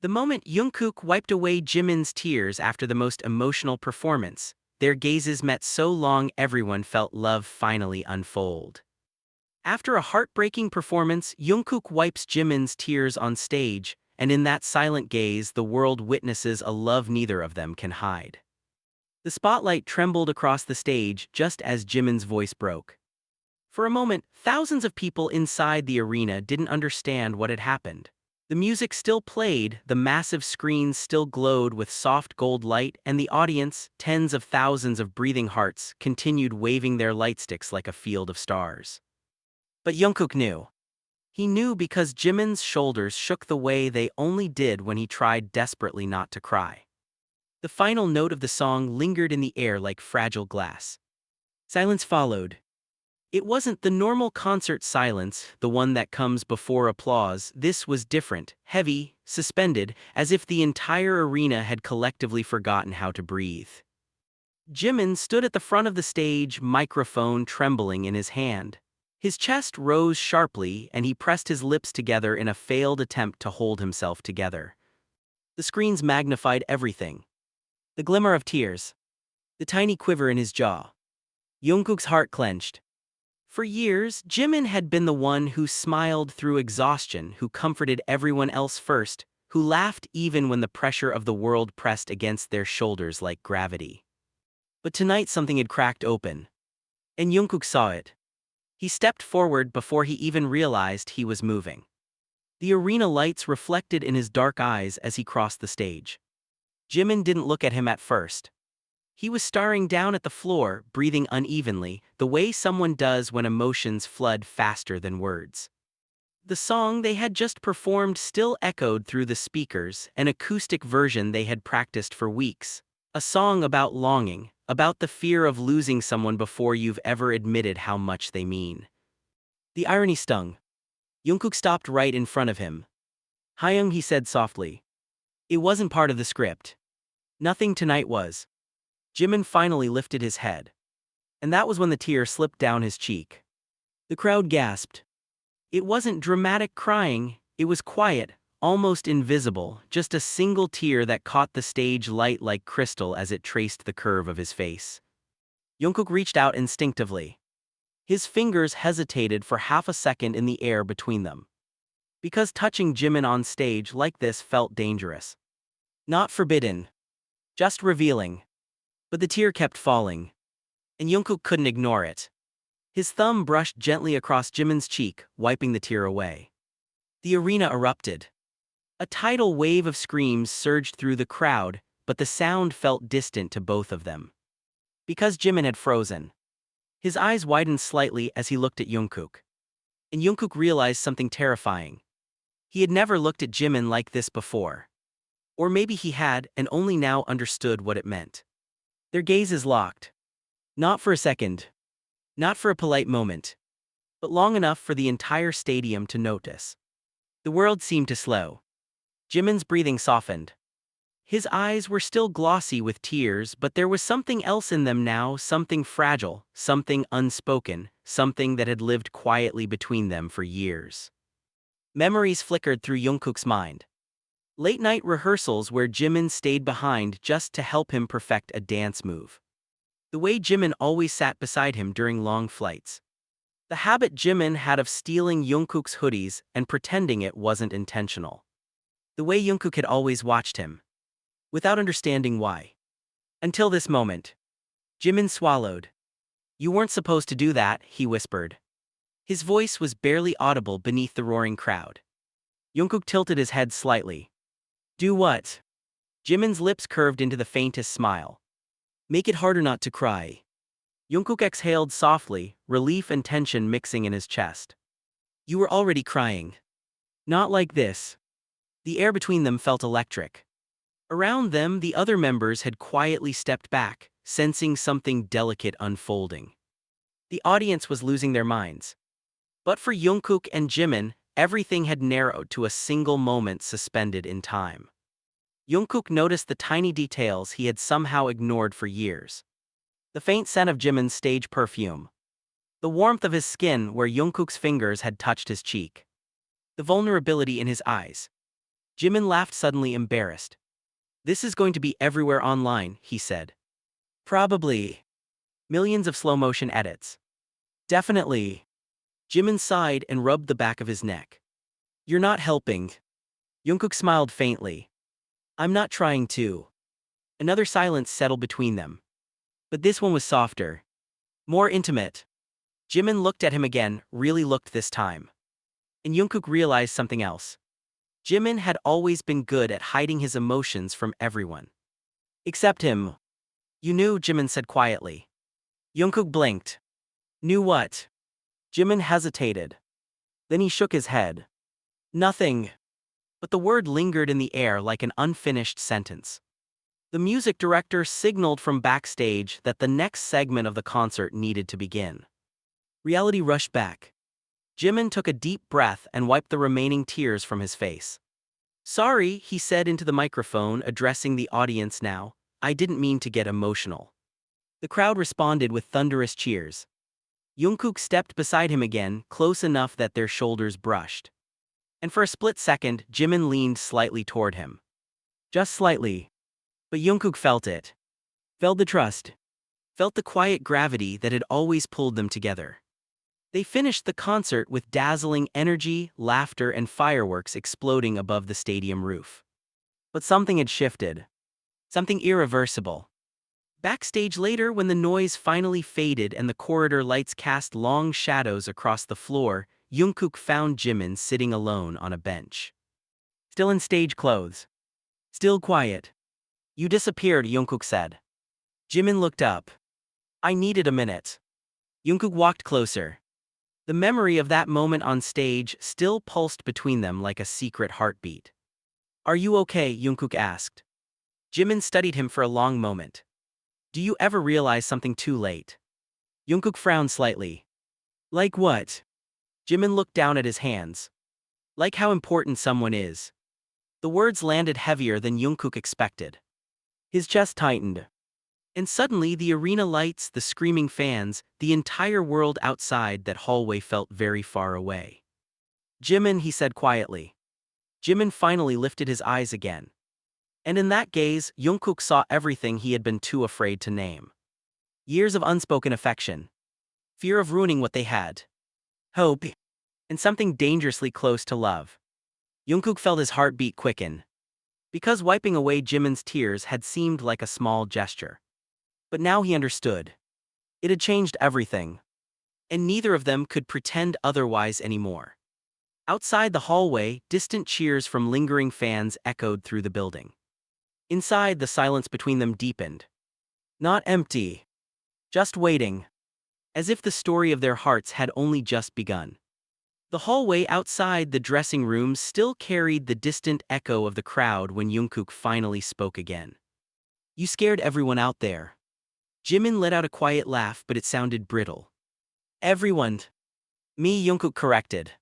The moment Jungkook wiped away Jimin's tears after the most emotional performance, their gazes met so long everyone felt love finally unfold. After a heartbreaking performance, Jungkook wipes Jimin's tears on stage, and in that silent gaze the world witnesses a love neither of them can hide. The spotlight trembled across the stage just as Jimin's voice broke. For a moment, thousands of people inside the arena didn't understand what had happened. The music still played, the massive screens still glowed with soft gold light, and the audience, tens of thousands of breathing hearts, continued waving their lightsticks like a field of stars. But Jungkook knew. He knew because Jimin's shoulders shook the way they only did when he tried desperately not to cry. The final note of the song lingered in the air like fragile glass. Silence followed. It wasn't the normal concert silence, the one that comes before applause. This was different, heavy, suspended, as if the entire arena had collectively forgotten how to breathe. Jimin stood at the front of the stage, microphone trembling in his hand. His chest rose sharply and he pressed his lips together in a failed attempt to hold himself together. The screens magnified everything. The glimmer of tears. The tiny quiver in his jaw. Jungkook's heart clenched. For years, Jimin had been the one who smiled through exhaustion, who comforted everyone else first, who laughed even when the pressure of the world pressed against their shoulders like gravity. But tonight something had cracked open. And Jungkook saw it. He stepped forward before he even realized he was moving. The arena lights reflected in his dark eyes as he crossed the stage. Jimin didn't look at him at first. He was staring down at the floor, breathing unevenly, the way someone does when emotions flood faster than words. The song they had just performed still echoed through the speakers, an acoustic version they had practiced for weeks. A song about longing, about the fear of losing someone before you've ever admitted how much they mean. The irony stung. Jungkook stopped right in front of him. "Hyung," he said softly. "It wasn't part of the script. Nothing tonight was." Jimin finally lifted his head. And that was when the tear slipped down his cheek. The crowd gasped. It wasn't dramatic crying, it was quiet, almost invisible, just a single tear that caught the stage light like crystal as it traced the curve of his face. Jungkook reached out instinctively. His fingers hesitated for half a second in the air between them. Because touching Jimin on stage like this felt dangerous. Not forbidden. Just revealing. But the tear kept falling. And Jungkook couldn't ignore it. His thumb brushed gently across Jimin's cheek, wiping the tear away. The arena erupted. A tidal wave of screams surged through the crowd, but the sound felt distant to both of them. Because Jimin had frozen. His eyes widened slightly as he looked at Jungkook. And Jungkook realized something terrifying. He had never looked at Jimin like this before. Or maybe he had, and only now understood what it meant. Their gazes locked. Not for a second. Not for a polite moment. But long enough for the entire stadium to notice. The world seemed to slow. Jimin's breathing softened. His eyes were still glossy with tears, but there was something else in them now, something fragile, something unspoken, something that had lived quietly between them for years. Memories flickered through Jungkook's mind. Late-night rehearsals where Jimin stayed behind just to help him perfect a dance move. The way Jimin always sat beside him during long flights. The habit Jimin had of stealing Jungkook's hoodies and pretending it wasn't intentional. The way Jungkook had always watched him. Without understanding why. Until this moment. Jimin swallowed. "You weren't supposed to do that," he whispered. His voice was barely audible beneath the roaring crowd. Jungkook tilted his head slightly. "Do what?" Jimin's lips curved into the faintest smile. "Make it harder not to cry." Jungkook exhaled softly, relief and tension mixing in his chest. "You were already crying. Not like this." The air between them felt electric. Around them, the other members had quietly stepped back, sensing something delicate unfolding. The audience was losing their minds. But for Jungkook and Jimin, everything had narrowed to a single moment suspended in time. Jungkook noticed the tiny details he had somehow ignored for years. The faint scent of Jimin's stage perfume. The warmth of his skin where Jungkook's fingers had touched his cheek. The vulnerability in his eyes. Jimin laughed suddenly embarrassed. This is going to be everywhere online, he said. Probably. Millions of slow-motion edits. Definitely. Jimin sighed and rubbed the back of his neck. You're not helping. Jungkook smiled faintly. I'm not trying to. Another silence settled between them. But this one was softer. More intimate. Jimin looked at him again, really looked this time. And Jungkook realized something else. Jimin had always been good at hiding his emotions from everyone. Except him. You knew, Jimin said quietly. Jungkook blinked. Knew what? Jimin hesitated. Then he shook his head. Nothing. But the word lingered in the air like an unfinished sentence. The music director signaled from backstage that the next segment of the concert needed to begin. Reality rushed back. Jimin took a deep breath and wiped the remaining tears from his face. Sorry, he said into the microphone, addressing the audience now. I didn't mean to get emotional. The crowd responded with thunderous cheers. Jungkook stepped beside him again, close enough that their shoulders brushed. And for a split second, Jimin leaned slightly toward him. Just slightly. But Jungkook felt it. Felt the trust. Felt the quiet gravity that had always pulled them together. They finished the concert with dazzling energy, laughter, and fireworks exploding above the stadium roof. But something had shifted. Something irreversible. Backstage later, when the noise finally faded and the corridor lights cast long shadows across the floor, Jungkook found Jimin sitting alone on a bench. Still in stage clothes. Still quiet. You disappeared, Jungkook said. Jimin looked up. I needed a minute. Jungkook walked closer. The memory of that moment on stage still pulsed between them like a secret heartbeat. Are you okay? Jungkook asked. Jimin studied him for a long moment. Do you ever realize something too late? Jungkook frowned slightly. Like what? Jimin looked down at his hands. Like how important someone is. The words landed heavier than Jungkook expected. His chest tightened. And suddenly the arena lights, the screaming fans, the entire world outside that hallway felt very far away. Jimin, he said quietly. Jimin finally lifted his eyes again. And in that gaze, Jungkook saw everything he had been too afraid to name. Years of unspoken affection. Fear of ruining what they had. Hope. And something dangerously close to love. Jungkook felt his heartbeat quicken. Because wiping away Jimin's tears had seemed like a small gesture. But now he understood. It had changed everything. And neither of them could pretend otherwise anymore. Outside the hallway, distant cheers from lingering fans echoed through the building. Inside, the silence between them deepened. Not empty. Just waiting. As if the story of their hearts had only just begun. The hallway outside the dressing rooms still carried the distant echo of the crowd when Jungkook finally spoke again. You scared everyone out there. Jimin let out a quiet laugh, but it sounded brittle. Everyone. Me, Jungkook corrected.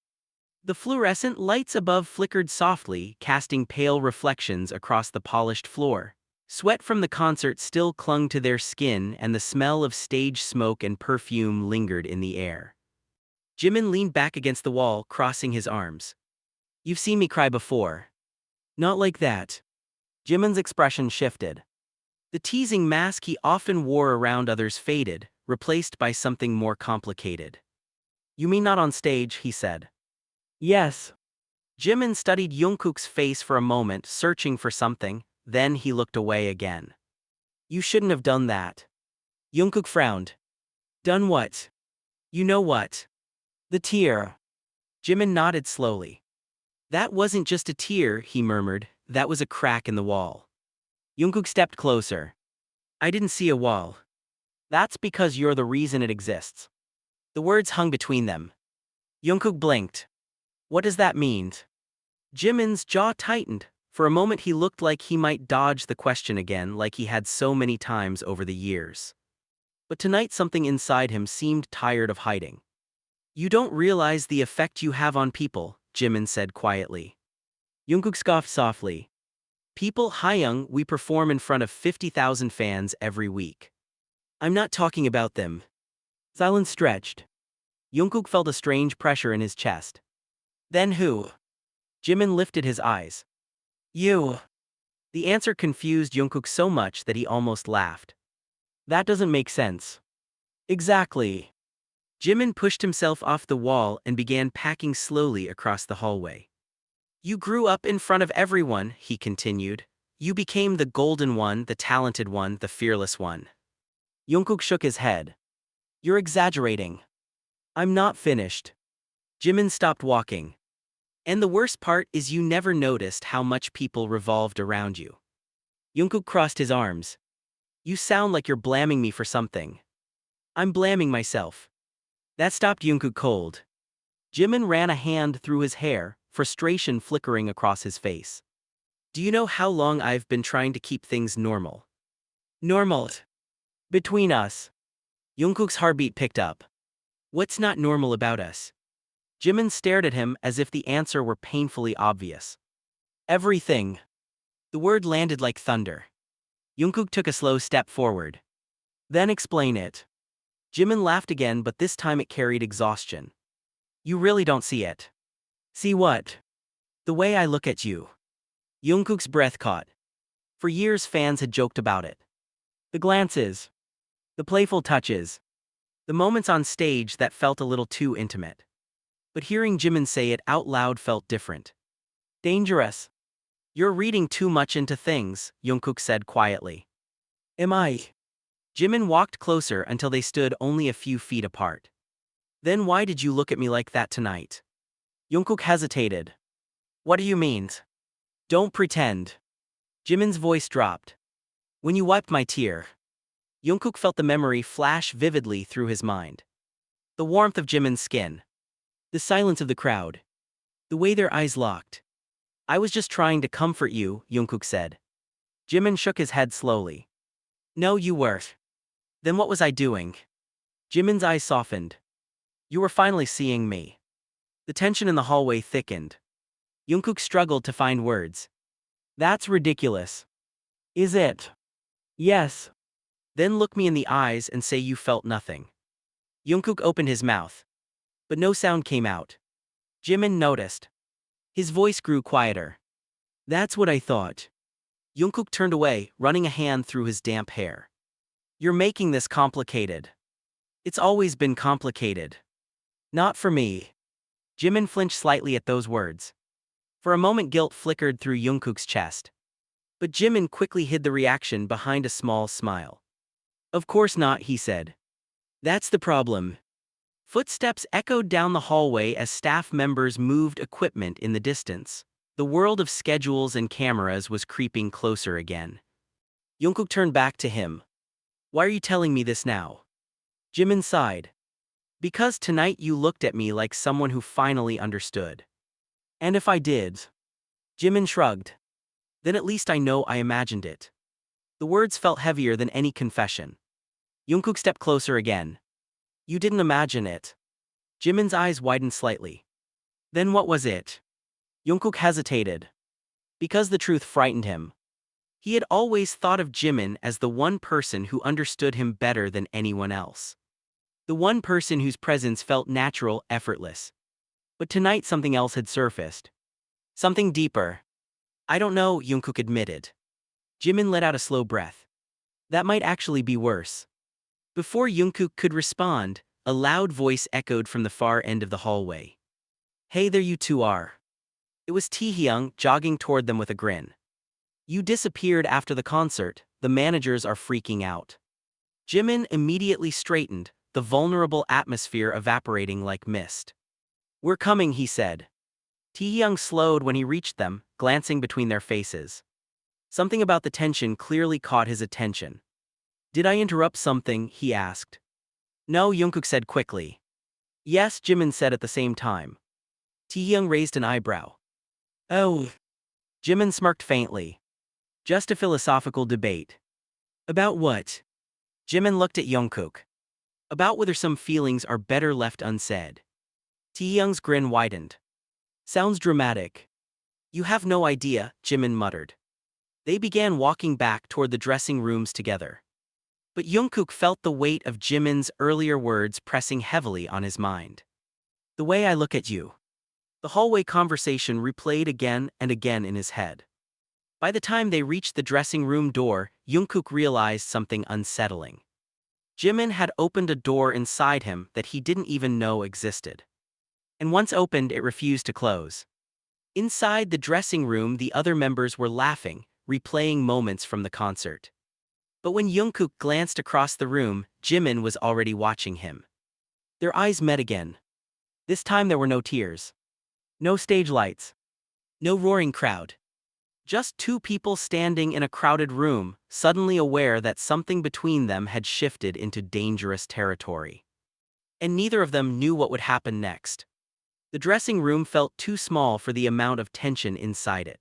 The fluorescent lights above flickered softly, casting pale reflections across the polished floor. Sweat from the concert still clung to their skin, and the smell of stage smoke and perfume lingered in the air. Jimin leaned back against the wall, crossing his arms. You've seen me cry before. Not like that. Jimin's expression shifted. The teasing mask he often wore around others faded, replaced by something more complicated. You mean not on stage, he said. Yes. Jimin studied Jungkook's face for a moment, searching for something, then he looked away again. You shouldn't have done that. Jungkook frowned. Done what? You know what? The tear. Jimin nodded slowly. That wasn't just a tear, he murmured, that was a crack in the wall. Jungkook stepped closer. I didn't see a wall. That's because you're the reason it exists. The words hung between them. Jungkook blinked. What does that mean? Jimin's jaw tightened. For a moment he looked like he might dodge the question again, like he had so many times over the years. But tonight something inside him seemed tired of hiding. You don't realize the effect you have on people, Jimin said quietly. Jungkook scoffed softly. People, Hyung, we perform in front of 50,000 fans every week. I'm not talking about them. Silence stretched. Jungkook felt a strange pressure in his chest. Then who? Jimin lifted his eyes. You. The answer confused Jungkook so much that he almost laughed. That doesn't make sense. Exactly. Jimin pushed himself off the wall and began packing slowly across the hallway. You grew up in front of everyone, he continued. You became the golden one, the talented one, the fearless one. Jungkook shook his head. You're exaggerating. I'm not finished. Jimin stopped walking. And the worst part is you never noticed how much people revolved around you. Jungkook crossed his arms. You sound like you're blaming me for something. I'm blaming myself. That stopped Jungkook cold. Jimin ran a hand through his hair, frustration flickering across his face. Do you know how long I've been trying to keep things normal? Normal. Between us. Jungkook's heartbeat picked up. What's not normal about us? Jimin stared at him as if the answer were painfully obvious. Everything. The word landed like thunder. Jungkook took a slow step forward. Then explain it. Jimin laughed again, but this time it carried exhaustion. You really don't see it. See what? The way I look at you. Jungkook's breath caught. For years fans had joked about it. The glances. The playful touches. The moments on stage that felt a little too intimate. But hearing Jimin say it out loud felt different. Dangerous. You're reading too much into things, Jungkook said quietly. Am I? Jimin walked closer until they stood only a few feet apart. Then why did you look at me like that tonight? Jungkook hesitated. What do you mean? Don't pretend. Jimin's voice dropped. When you wiped my tear. Jungkook felt the memory flash vividly through his mind. The warmth of Jimin's skin. The silence of the crowd. The way their eyes locked. I was just trying to comfort you, Jungkook said. Jimin shook his head slowly. No, you weren't. Then what was I doing? Jimin's eyes softened. You were finally seeing me. The tension in the hallway thickened. Jungkook struggled to find words. That's ridiculous. Is it? Yes. Then look me in the eyes and say you felt nothing. Jungkook opened his mouth. But no sound came out. Jimin noticed. His voice grew quieter. That's what I thought. Jungkook turned away, running a hand through his damp hair. You're making this complicated. It's always been complicated. Not for me. Jimin flinched slightly at those words. For a moment guilt flickered through Jungkook's chest. But Jimin quickly hid the reaction behind a small smile. Of course not, he said. That's the problem. Footsteps echoed down the hallway as staff members moved equipment in the distance. The world of schedules and cameras was creeping closer again. Jungkook turned back to him. Why are you telling me this now? Jimin sighed. Because tonight you looked at me like someone who finally understood. And if I did? Jimin shrugged. Then at least I know I imagined it. The words felt heavier than any confession. Jungkook stepped closer again. You didn't imagine it. Jimin's eyes widened slightly. Then what was it? Jungkook hesitated. Because the truth frightened him. He had always thought of Jimin as the one person who understood him better than anyone else. The one person whose presence felt natural, effortless. But tonight something else had surfaced. Something deeper. I don't know, Jungkook admitted. Jimin let out a slow breath. That might actually be worse. Before Jungkook could respond, a loud voice echoed from the far end of the hallway. Hey, there you two are. It was Taehyung, jogging toward them with a grin. You disappeared after the concert, the managers are freaking out. Jimin immediately straightened, the vulnerable atmosphere evaporating like mist. We're coming, he said. Taehyung slowed when he reached them, glancing between their faces. Something about the tension clearly caught his attention. Did I interrupt something, he asked. No, Jungkook said quickly. Yes, Jimin said at the same time. Taehyung raised an eyebrow. Oh. Jimin smirked faintly. Just a philosophical debate. About what? Jimin looked at Jungkook. About whether some feelings are better left unsaid. Taehyung's grin widened. Sounds dramatic. You have no idea, Jimin muttered. They began walking back toward the dressing rooms together. But Jungkook felt the weight of Jimin's earlier words pressing heavily on his mind. The way I look at you. The hallway conversation replayed again and again in his head. By the time they reached the dressing room door, Jungkook realized something unsettling. Jimin had opened a door inside him that he didn't even know existed. And once opened, it refused to close. Inside the dressing room, the other members were laughing, replaying moments from the concert. But when Jungkook glanced across the room, Jimin was already watching him. Their eyes met again. This time there were no tears. No stage lights. No roaring crowd. Just two people standing in a crowded room, suddenly aware that something between them had shifted into dangerous territory. And neither of them knew what would happen next. The dressing room felt too small for the amount of tension inside it.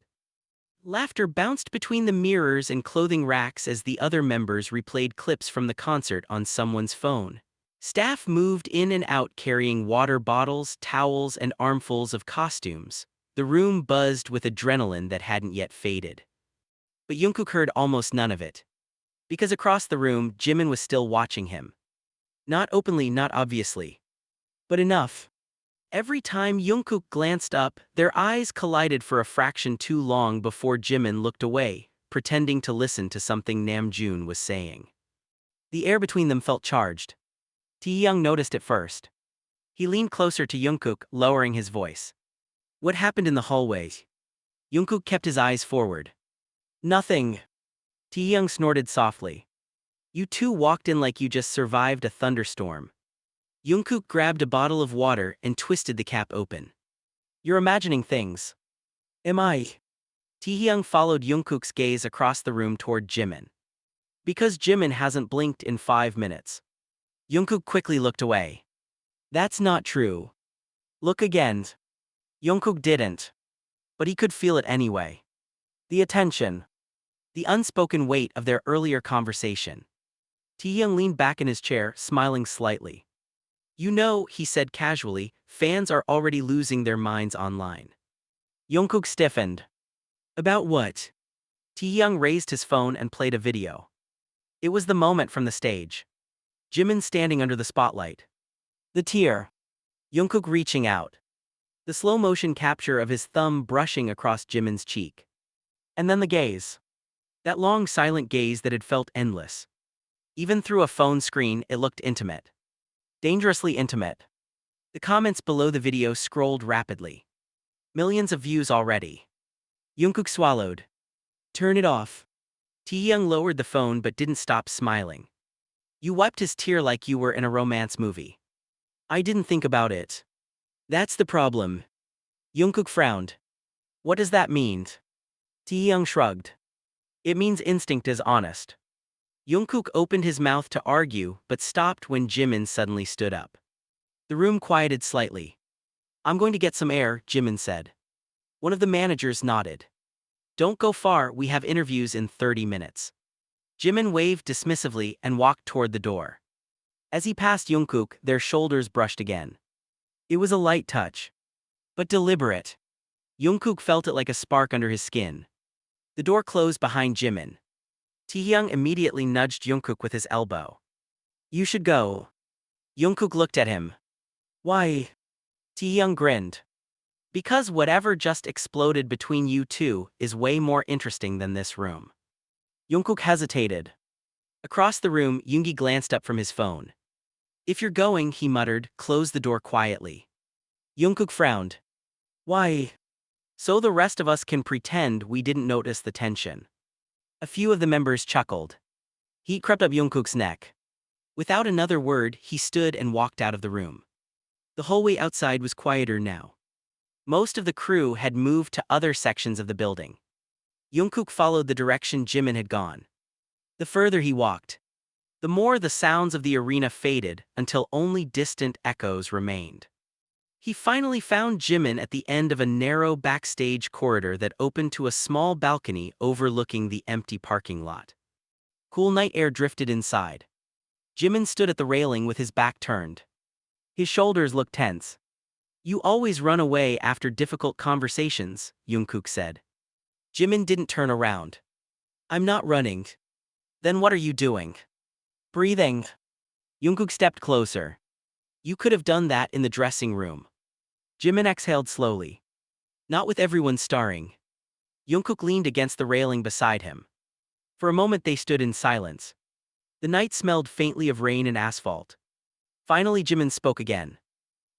Laughter bounced between the mirrors and clothing racks as the other members replayed clips from the concert on someone's phone. Staff moved in and out carrying water bottles, towels, and armfuls of costumes. The room buzzed with adrenaline that hadn't yet faded. But Jungkook heard almost none of it. Because across the room, Jimin was still watching him. Not openly, not obviously. But enough. Every time Jungkook glanced up, their eyes collided for a fraction too long before Jimin looked away, pretending to listen to something Namjoon was saying. The air between them felt charged. Taehyung noticed it first. He leaned closer to Jungkook, lowering his voice. What happened in the hallway? Jungkook kept his eyes forward. Nothing. Taehyung snorted softly. You two walked in like you just survived a thunderstorm. Jungkook grabbed a bottle of water and twisted the cap open. You're imagining things. Am I? Taehyung followed Jungkook's gaze across the room toward Jimin. Because Jimin hasn't blinked in 5 minutes. Jungkook quickly looked away. That's not true. Look again. Jungkook didn't. But he could feel it anyway. The attention. The unspoken weight of their earlier conversation. Taehyung leaned back in his chair, smiling slightly. You know, he said casually, fans are already losing their minds online. Jungkook stiffened. About what? Taehyung raised his phone and played a video. It was the moment from the stage. Jimin standing under the spotlight. The tear. Jungkook reaching out. The slow-motion capture of his thumb brushing across Jimin's cheek. And then the gaze. That long silent gaze that had felt endless. Even through a phone screen, it looked intimate. Dangerously intimate. The comments below the video scrolled rapidly. Millions of views already. Jungkook swallowed. Turn it off. Taehyung lowered the phone but didn't stop smiling. You wiped his tear like you were in a romance movie. I didn't think about it. That's the problem. Jungkook frowned. What does that mean? Taehyung shrugged. It means instinct is honest. Jungkook opened his mouth to argue but stopped when Jimin suddenly stood up. The room quieted slightly. I'm going to get some air, Jimin said. One of the managers nodded. Don't go far, we have interviews in 30 minutes. Jimin waved dismissively and walked toward the door. As he passed Jungkook, their shoulders brushed again. It was a light touch. But deliberate. Jungkook felt it like a spark under his skin. The door closed behind Jimin. Taehyung immediately nudged Jungkook with his elbow. You should go. Jungkook looked at him. Why? Taehyung grinned. Because whatever just exploded between you two is way more interesting than this room. Jungkook hesitated. Across the room, Yoongi glanced up from his phone. If you're going, he muttered, close the door quietly. Jungkook frowned. Why? So the rest of us can pretend we didn't notice the tension. A few of the members chuckled. Heat crept up Jungkook's neck. Without another word, he stood and walked out of the room. The hallway outside was quieter now. Most of the crew had moved to other sections of the building. Jungkook followed the direction Jimin had gone. The further he walked, the more the sounds of the arena faded until only distant echoes remained. He finally found Jimin at the end of a narrow backstage corridor that opened to a small balcony overlooking the empty parking lot. Cool night air drifted inside. Jimin stood at the railing with his back turned. His shoulders looked tense. You always run away after difficult conversations, Jungkook said. Jimin didn't turn around. I'm not running. Then what are you doing? Breathing. Jungkook stepped closer. You could have done that in the dressing room. Jimin exhaled slowly. Not with everyone starring. Jungkook leaned against the railing beside him. For a moment they stood in silence. The night smelled faintly of rain and asphalt. Finally Jimin spoke again.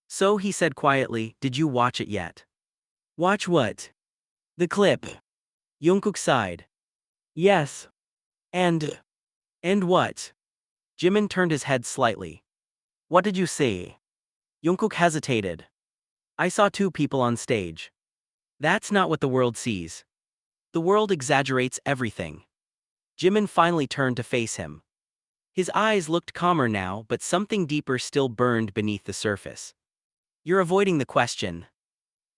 So he said quietly, did you watch it yet? Watch what? The clip. Jungkook sighed. Yes. And what? Jimin turned his head slightly. What did you see? Jungkook hesitated. I saw two people on stage. That's not what the world sees. The world exaggerates everything. Jimin finally turned to face him. His eyes looked calmer now, but something deeper still burned beneath the surface. You're avoiding the question.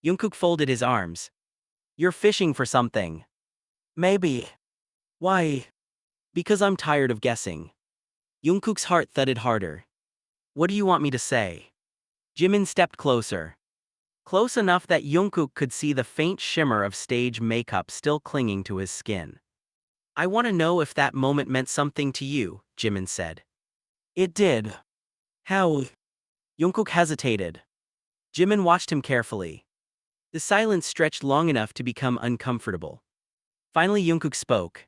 Jungkook folded his arms. You're fishing for something. Maybe. Why? Because I'm tired of guessing. Jungkook's heart thudded harder. What do you want me to say? Jimin stepped closer. Close enough that Jungkook could see the faint shimmer of stage makeup still clinging to his skin. I want to know if that moment meant something to you, Jimin said. It did. How? Jungkook hesitated. Jimin watched him carefully. The silence stretched long enough to become uncomfortable. Finally Jungkook spoke.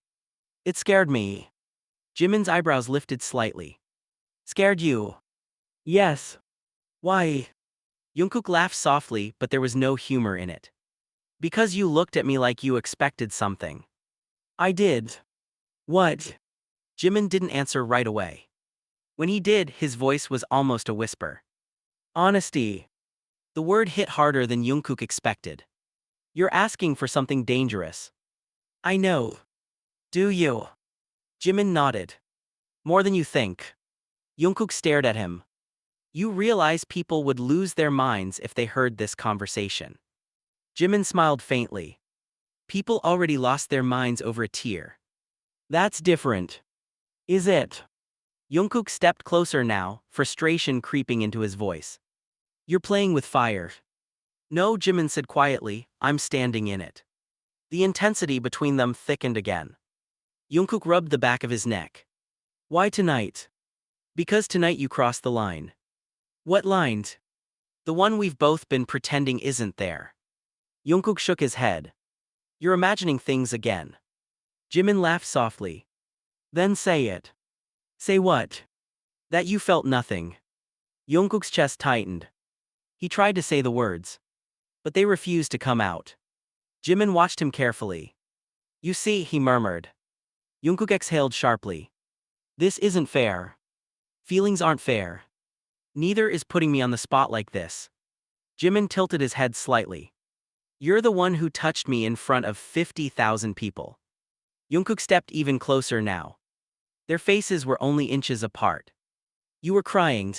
It scared me. Jimin's eyebrows lifted slightly. Scared you? Yes. Why? Jungkook laughed softly, but there was no humor in it. Because you looked at me like you expected something. I did. What? Jimin didn't answer right away. When he did, his voice was almost a whisper. Honesty. The word hit harder than Jungkook expected. You're asking for something dangerous. I know. Do you? Jimin nodded. More than you think. Jungkook stared at him. You realize people would lose their minds if they heard this conversation. Jimin smiled faintly. People already lost their minds over a tear. That's different. Is it? Jungkook stepped closer now, frustration creeping into his voice. You're playing with fire. No, Jimin said quietly, I'm standing in it. The intensity between them thickened again. Jungkook rubbed the back of his neck. Why tonight? Because tonight you crossed the line. What line? The one we've both been pretending isn't there. Jungkook shook his head. You're imagining things again. Jimin laughed softly. Then say it. Say what? That you felt nothing. Jungkook's chest tightened. He tried to say the words. But they refused to come out. Jimin watched him carefully. You see, he murmured. Jungkook exhaled sharply. This isn't fair. Feelings aren't fair. Neither is putting me on the spot like this. Jimin tilted his head slightly. You're the one who touched me in front of 50,000 people. Jungkook stepped even closer now. Their faces were only inches apart. You were crying.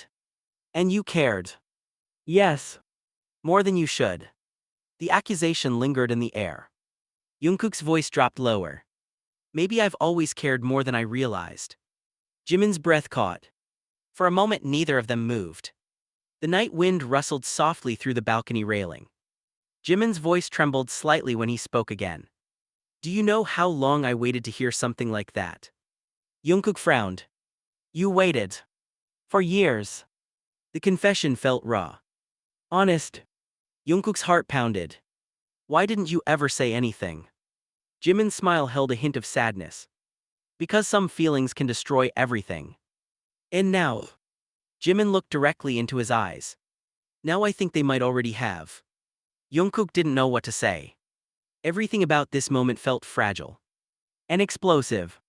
And you cared. Yes. More than you should. The accusation lingered in the air. Jungkook's voice dropped lower. Maybe I've always cared more than I realized. Jimin's breath caught. For a moment neither of them moved. The night wind rustled softly through the balcony railing. Jimin's voice trembled slightly when he spoke again. Do you know how long I waited to hear something like that? Jungkook frowned. You waited. For years. The confession felt raw. Honest. Jungkook's heart pounded. Why didn't you ever say anything? Jimin's smile held a hint of sadness. Because some feelings can destroy everything. And now? Jimin looked directly into his eyes. Now I think they might already have. Jungkook didn't know what to say. Everything about this moment felt fragile. And explosive.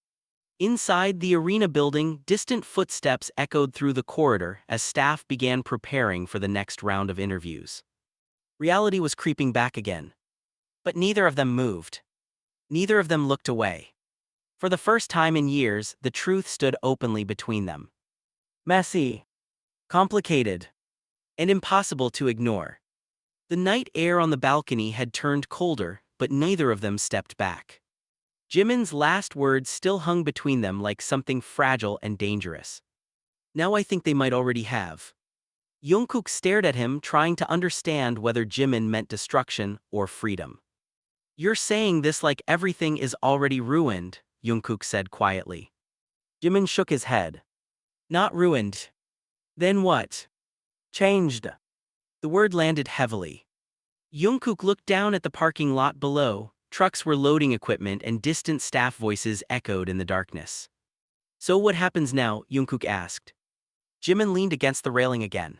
Inside the arena building, distant footsteps echoed through the corridor as staff began preparing for the next round of interviews. Reality was creeping back again. But neither of them moved. Neither of them looked away. For the first time in years, the truth stood openly between them. Messy. Complicated. And impossible to ignore. The night air on the balcony had turned colder, but neither of them stepped back. Jimin's last words still hung between them like something fragile and dangerous. Now I think they might already have. Jungkook stared at him, trying to understand whether Jimin meant destruction or freedom. You're saying this like everything is already ruined, Jungkook said quietly. Jimin shook his head. Not ruined. Then what? Changed. The word landed heavily. Jungkook looked down at the parking lot below, Trucks were loading equipment and distant staff voices echoed in the darkness. So what happens now? Jungkook asked. Jimin leaned against the railing again.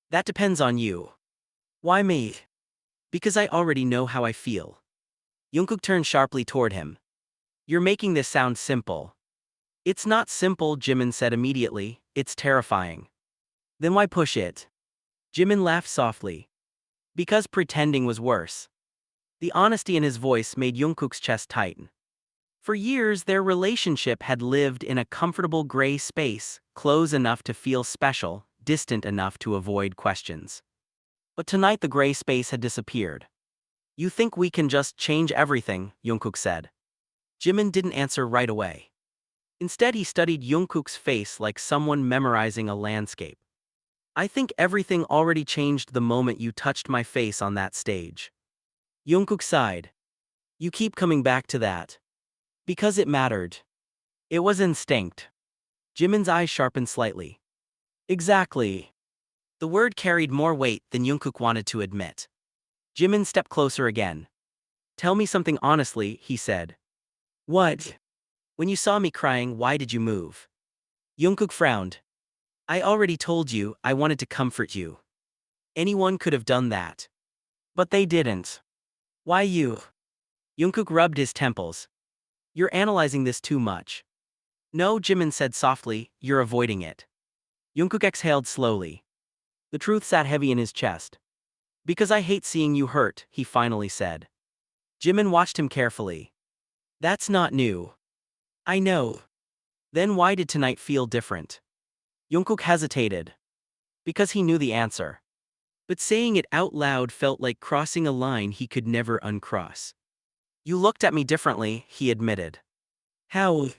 That depends on you. Why me? Because I already know how I feel. Jungkook turned sharply toward him. You're making this sound simple. It's not simple, Jimin said immediately, it's terrifying. Then why push it? Jimin laughed softly. Because pretending was worse. The honesty in his voice made Jungkook's chest tighten. For years, their relationship had lived in a comfortable gray space, close enough to feel special, distant enough to avoid questions. But tonight the gray space had disappeared. You think we can just change everything, Jungkook said. Jimin didn't answer right away. Instead he studied Jungkook's face like someone memorizing a landscape. I think everything already changed the moment you touched my face on that stage. Jungkook sighed. You keep coming back to that. Because it mattered. It was instinct. Jimin's eyes sharpened slightly. Exactly. The word carried more weight than Jungkook wanted to admit. Jimin stepped closer again. Tell me something honestly, he said. What? When you saw me crying, why did you move? Jungkook frowned. I already told you, I wanted to comfort you. Anyone could have done that. But they didn't. Why you? Jungkook rubbed his temples. You're analyzing this too much. No, Jimin said softly, you're avoiding it. Jungkook exhaled slowly. The truth sat heavy in his chest. Because I hate seeing you hurt, he finally said. Jimin watched him carefully. That's not new. I know. Then why did tonight feel different? Jungkook hesitated. Because he knew the answer. But saying it out loud felt like crossing a line he could never uncross. You looked at me differently, he admitted. How?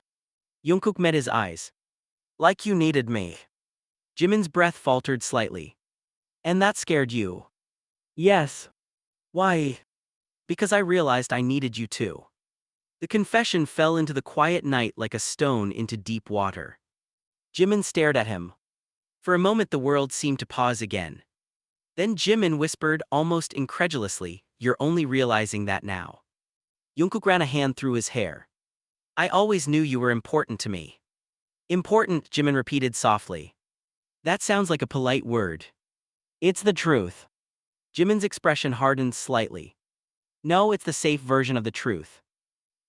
Jungkook met his eyes. Like you needed me. Jimin's breath faltered slightly. And that scared you? Yes. Why? Because I realized I needed you too. The confession fell into the quiet night like a stone into deep water. Jimin stared at him. For a moment the world seemed to pause again. Then Jimin whispered almost incredulously, you're only realizing that now. Jungkook ran a hand through his hair. I always knew you were important to me. Important, Jimin repeated softly. That sounds like a polite word. It's the truth. Jimin's expression hardened slightly. No, it's the safe version of the truth.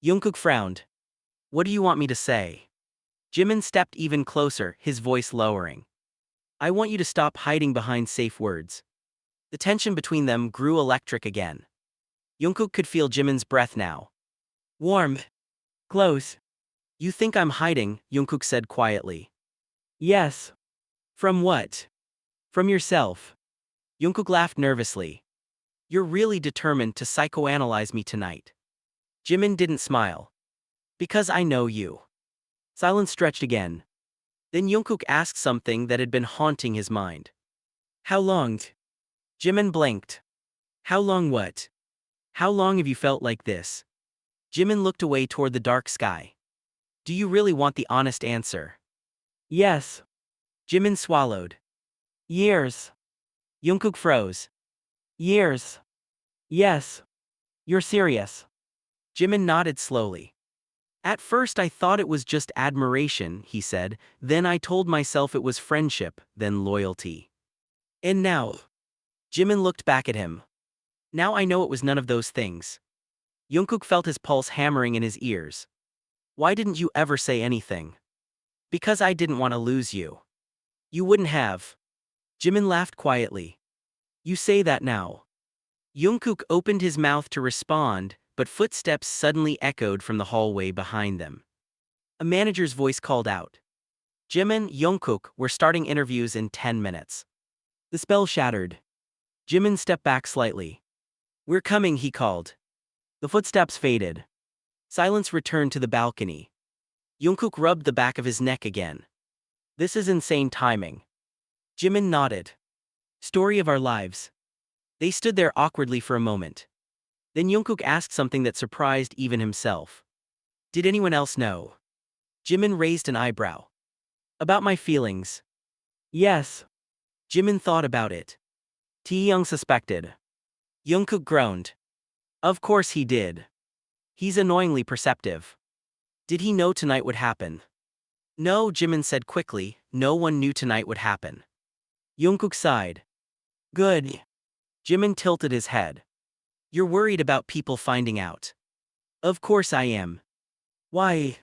Jungkook frowned. What do you want me to say? Jimin stepped even closer, his voice lowering. I want you to stop hiding behind safe words. The tension between them grew electric again. Jungkook could feel Jimin's breath now. Warm. Close. You think I'm hiding, Jungkook said quietly. Yes. From what? From yourself. Jungkook laughed nervously. You're really determined to psychoanalyze me tonight. Jimin didn't smile. Because I know you. Silence stretched again. Then Jungkook asked something that had been haunting his mind. How long? Jimin blinked. How long what? How long have you felt like this? Jimin looked away toward the dark sky. Do you really want the honest answer? Yes. Jimin swallowed. Years. Jungkook froze. Years. Yes. You're serious. Jimin nodded slowly. At first I thought it was just admiration, he said, then I told myself it was friendship, then loyalty. And now? Jimin looked back at him. Now I know it was none of those things. Jungkook felt his pulse hammering in his ears. Why didn't you ever say anything? Because I didn't want to lose you. You wouldn't have. Jimin laughed quietly. You say that now. Jungkook opened his mouth to respond, but footsteps suddenly echoed from the hallway behind them. A manager's voice called out. Jimin, Jungkook, we're starting interviews in 10 minutes. The spell shattered. Jimin stepped back slightly. We're coming, he called. The footsteps faded. Silence returned to the balcony. Jungkook rubbed the back of his neck again. This is insane timing. Jimin nodded. Story of our lives. They stood there awkwardly for a moment. Then Jungkook asked something that surprised even himself. Did anyone else know? Jimin raised an eyebrow. About my feelings. Yes. Jimin thought about it. Taehyung suspected. Jungkook groaned. Of course he did. He's annoyingly perceptive. Did he know tonight would happen? No, Jimin said quickly, no one knew tonight would happen. Jungkook sighed. Good. Jimin tilted his head. You're worried about people finding out. Of course I am. Why?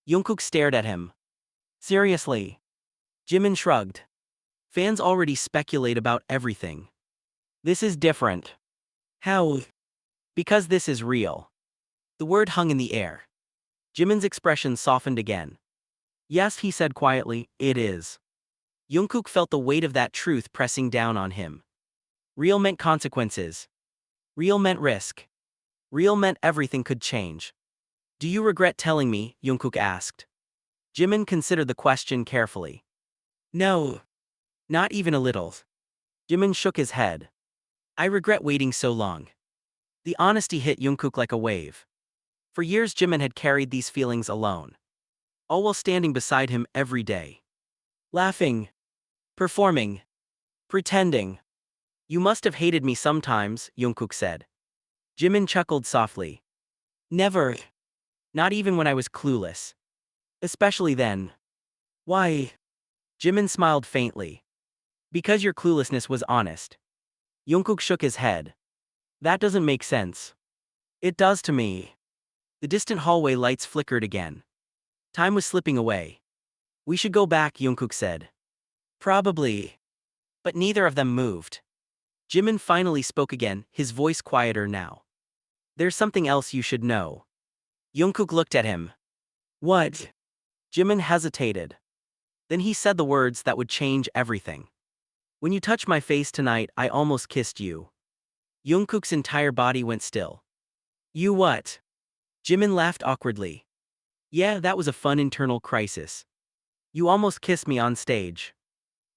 Jungkook stared at him. Seriously. Jimin shrugged. Fans already speculate about everything. This is different. How? Because this is real. The word hung in the air. Jimin's expression softened again. Yes, he said quietly, it is. Jungkook felt the weight of that truth pressing down on him. Real meant consequences. Real meant risk. Real meant everything could change. Do you regret telling me? Jungkook asked. Jimin considered the question carefully. No. Not even a little. Jimin shook his head. I regret waiting so long. The honesty hit Jungkook like a wave. For years Jimin had carried these feelings alone. All while standing beside him every day. Laughing. Performing. Pretending. You must have hated me sometimes, Jungkook said. Jimin chuckled softly. Never. Not even when I was clueless. Especially then. Why? Jimin smiled faintly. Because your cluelessness was honest. Jungkook shook his head. That doesn't make sense. It does to me. The distant hallway lights flickered again. Time was slipping away. We should go back, Jungkook said. Probably. But neither of them moved. Jimin finally spoke again, his voice quieter now. There's something else you should know. Jungkook looked at him. What? Jimin hesitated. Then he said the words that would change everything. When you touched my face tonight, I almost kissed you. Jungkook's entire body went still. You what? Jimin laughed awkwardly. Yeah, that was a fun internal crisis. You almost kissed me on stage.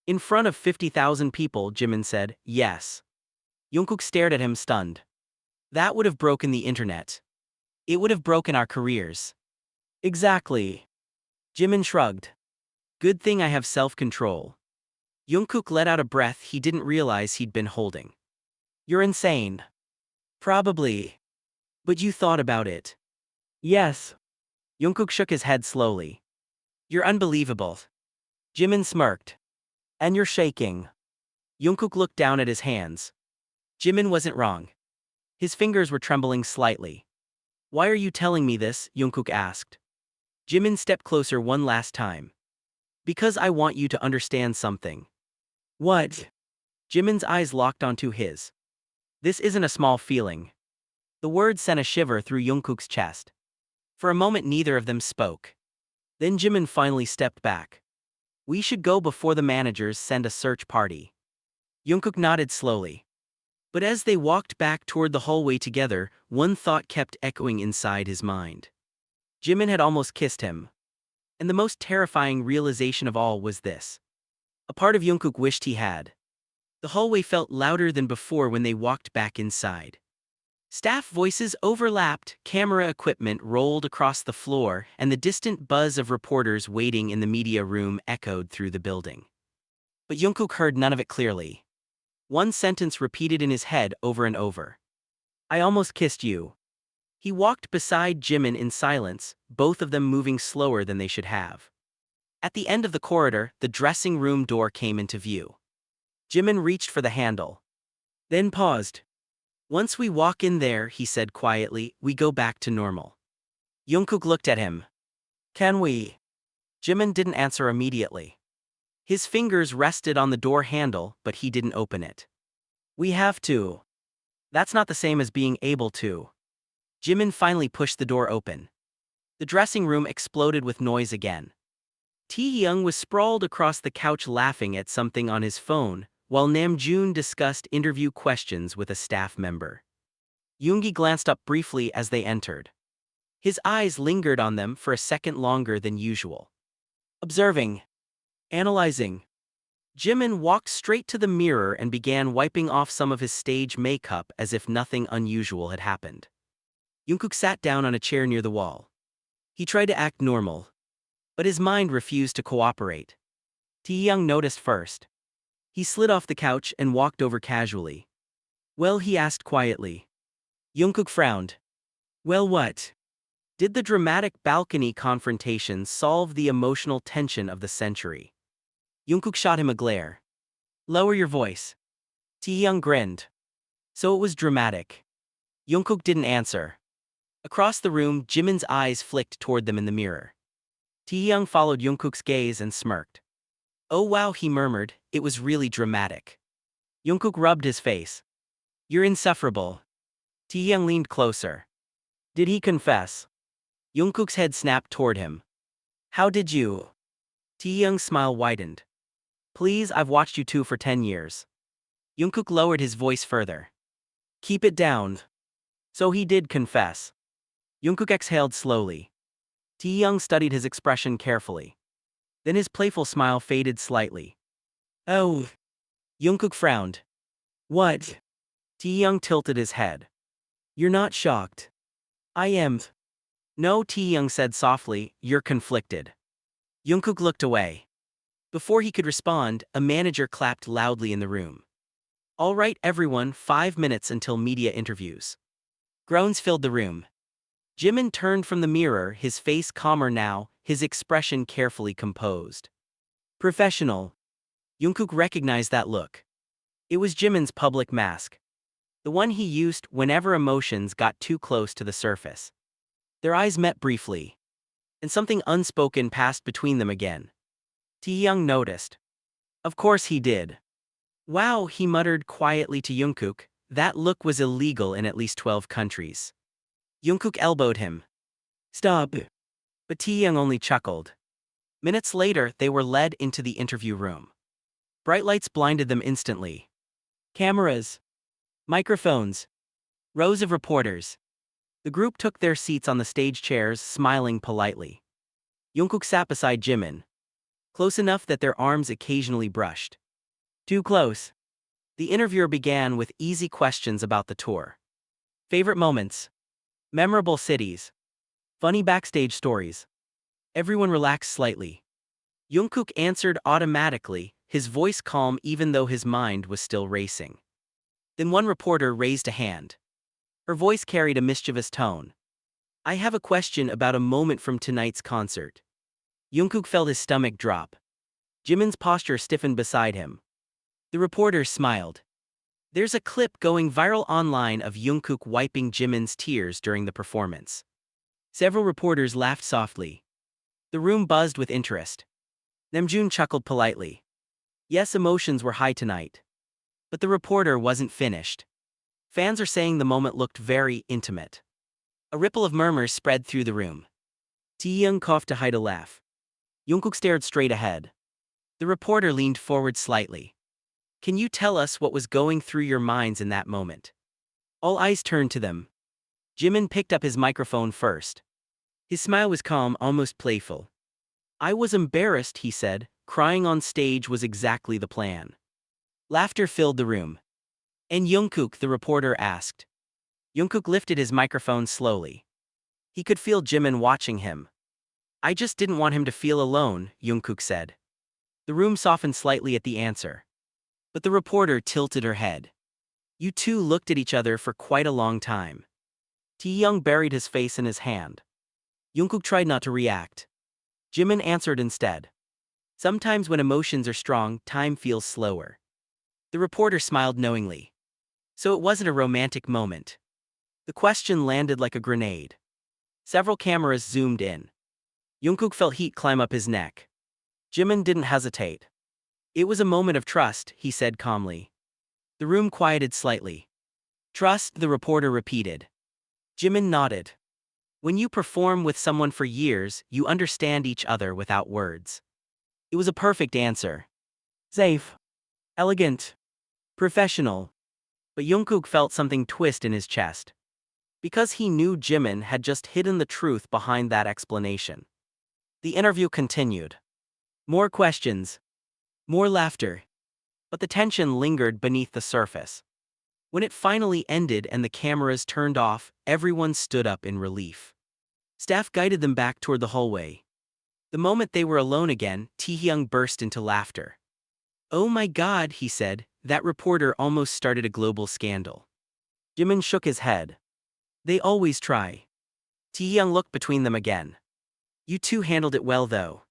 In front of 50,000 people, Jimin said, yes. Jungkook stared at him stunned. That would have broken the internet. It would have broken our careers. Exactly. Jimin shrugged. Good thing I have self-control. Jungkook let out a breath he didn't realize he'd been holding. You're insane. Probably. But you thought about it. Yes. Jungkook shook his head slowly. You're unbelievable. Jimin smirked. And you're shaking. Jungkook looked down at his hands. Jimin wasn't wrong. His fingers were trembling slightly. Why are you telling me this? Jungkook asked. Jimin stepped closer one last time. Because I want you to understand something. What? Jimin's eyes locked onto his. This isn't a small feeling. The words sent a shiver through Jungkook's chest. For a moment neither of them spoke. Then Jimin finally stepped back. We should go before the managers send a search party. Jungkook nodded slowly. But as they walked back toward the hallway together, one thought kept echoing inside his mind. Jimin had almost kissed him. And the most terrifying realization of all was this. A part of Jungkook wished he had. The hallway felt louder than before when they walked back inside. Staff voices overlapped, camera equipment rolled across the floor, and the distant buzz of reporters waiting in the media room echoed through the building. But Jungkook heard none of it clearly. One sentence repeated in his head over and over. I almost kissed you. He walked beside Jimin in silence, both of them moving slower than they should have. At the end of the corridor, the dressing room door came into view. Jimin reached for the handle. Then paused. Once we walk in there, he said quietly, we go back to normal. Jungkook looked at him. Can we? Jimin didn't answer immediately. His fingers rested on the door handle, but he didn't open it. We have to. That's not the same as being able to. Jimin finally pushed the door open. The dressing room exploded with noise again. Taehyung was sprawled across the couch laughing at something on his phone, while Namjoon discussed interview questions with a staff member. Yoongi glanced up briefly as they entered. His eyes lingered on them for a second longer than usual. Observing. Analyzing. Jimin walked straight to the mirror and began wiping off some of his stage makeup as if nothing unusual had happened. Jungkook sat down on a chair near the wall. He tried to act normal. But his mind refused to cooperate. Taehyung noticed first. He slid off the couch and walked over casually. Well, he asked quietly. Jungkook frowned. Well, what? Did the dramatic balcony confrontation solve the emotional tension of the century? Jungkook shot him a glare. Lower your voice. Taehyung grinned. So it was dramatic. Jungkook didn't answer. Across the room, Jimin's eyes flicked toward them in the mirror. Taehyung followed Jungkook's gaze and smirked. Oh wow, he murmured, it was really dramatic. Jungkook rubbed his face. You're insufferable. Taehyung leaned closer. Did he confess? Jungkook's head snapped toward him. How did you? Taehyung's smile widened. Please, I've watched you two for 10 years. Jungkook lowered his voice further. Keep it down. So he did confess. Jungkook exhaled slowly. Taehyung studied his expression carefully. Then his playful smile faded slightly. Oh. Jungkook frowned. What? Taehyung tilted his head. You're not shocked. I am. No, Taehyung said softly, you're conflicted. Jungkook looked away. Before he could respond, a manager clapped loudly in the room. All right, everyone, 5 minutes until media interviews. Groans filled the room. Jimin turned from the mirror, his face calmer now, his expression carefully composed. Professional. Jungkook recognized that look. It was Jimin's public mask. The one he used whenever emotions got too close to the surface. Their eyes met briefly. And something unspoken passed between them again. Taehyung noticed. Of course he did. Wow, he muttered quietly to Jungkook, that look was illegal in at least 12 countries. Jungkook elbowed him. Stop. But Taehyung only chuckled. Minutes later, they were led into the interview room. Bright lights blinded them instantly. Cameras. Microphones. Rows of reporters. The group took their seats on the stage chairs, smiling politely. Jungkook sat beside Jimin. Close enough that their arms occasionally brushed. Too close. The interviewer began with easy questions about the tour. Favorite moments. Memorable cities. Funny backstage stories. Everyone relaxed slightly. Jungkook answered automatically, his voice calm even though his mind was still racing. Then one reporter raised a hand. Her voice carried a mischievous tone. I have a question about a moment from tonight's concert. Jungkook felt his stomach drop. Jimin's posture stiffened beside him. The reporter smiled. There's a clip going viral online of Jungkook wiping Jimin's tears during the performance. Several reporters laughed softly. The room buzzed with interest. Namjoon chuckled politely. Yes, emotions were high tonight. But the reporter wasn't finished. Fans are saying the moment looked very intimate. A ripple of murmurs spread through the room. Taehyung coughed to hide a laugh. Jungkook stared straight ahead. The reporter leaned forward slightly. Can you tell us what was going through your minds in that moment? All eyes turned to them. Jimin picked up his microphone first. His smile was calm, almost playful. I was embarrassed, he said. Crying on stage was exactly the plan. Laughter filled the room. And Jungkook, the reporter asked. Jungkook lifted his microphone slowly. He could feel Jimin watching him. I just didn't want him to feel alone, Jungkook said. The room softened slightly at the answer. But the reporter tilted her head. You two looked at each other for quite a long time. Taehyung buried his face in his hand. Jungkook tried not to react. Jimin answered instead. Sometimes when emotions are strong, time feels slower. The reporter smiled knowingly. So it wasn't a romantic moment. The question landed like a grenade. Several cameras zoomed in. Jungkook felt heat climb up his neck. Jimin didn't hesitate. It was a moment of trust, he said calmly. The room quieted slightly. Trust, the reporter repeated. Jimin nodded. When you perform with someone for years, you understand each other without words. It was a perfect answer. Safe. Elegant. Professional. But Jungkook felt something twist in his chest. Because he knew Jimin had just hidden the truth behind that explanation. The interview continued. More questions. More laughter. But the tension lingered beneath the surface. When it finally ended and the cameras turned off, everyone stood up in relief. Staff guided them back toward the hallway. The moment they were alone again, Taehyung burst into laughter. Oh my God, he said, that reporter almost started a global scandal. Jimin shook his head. They always try. Taehyung looked between them again. You two handled it well though.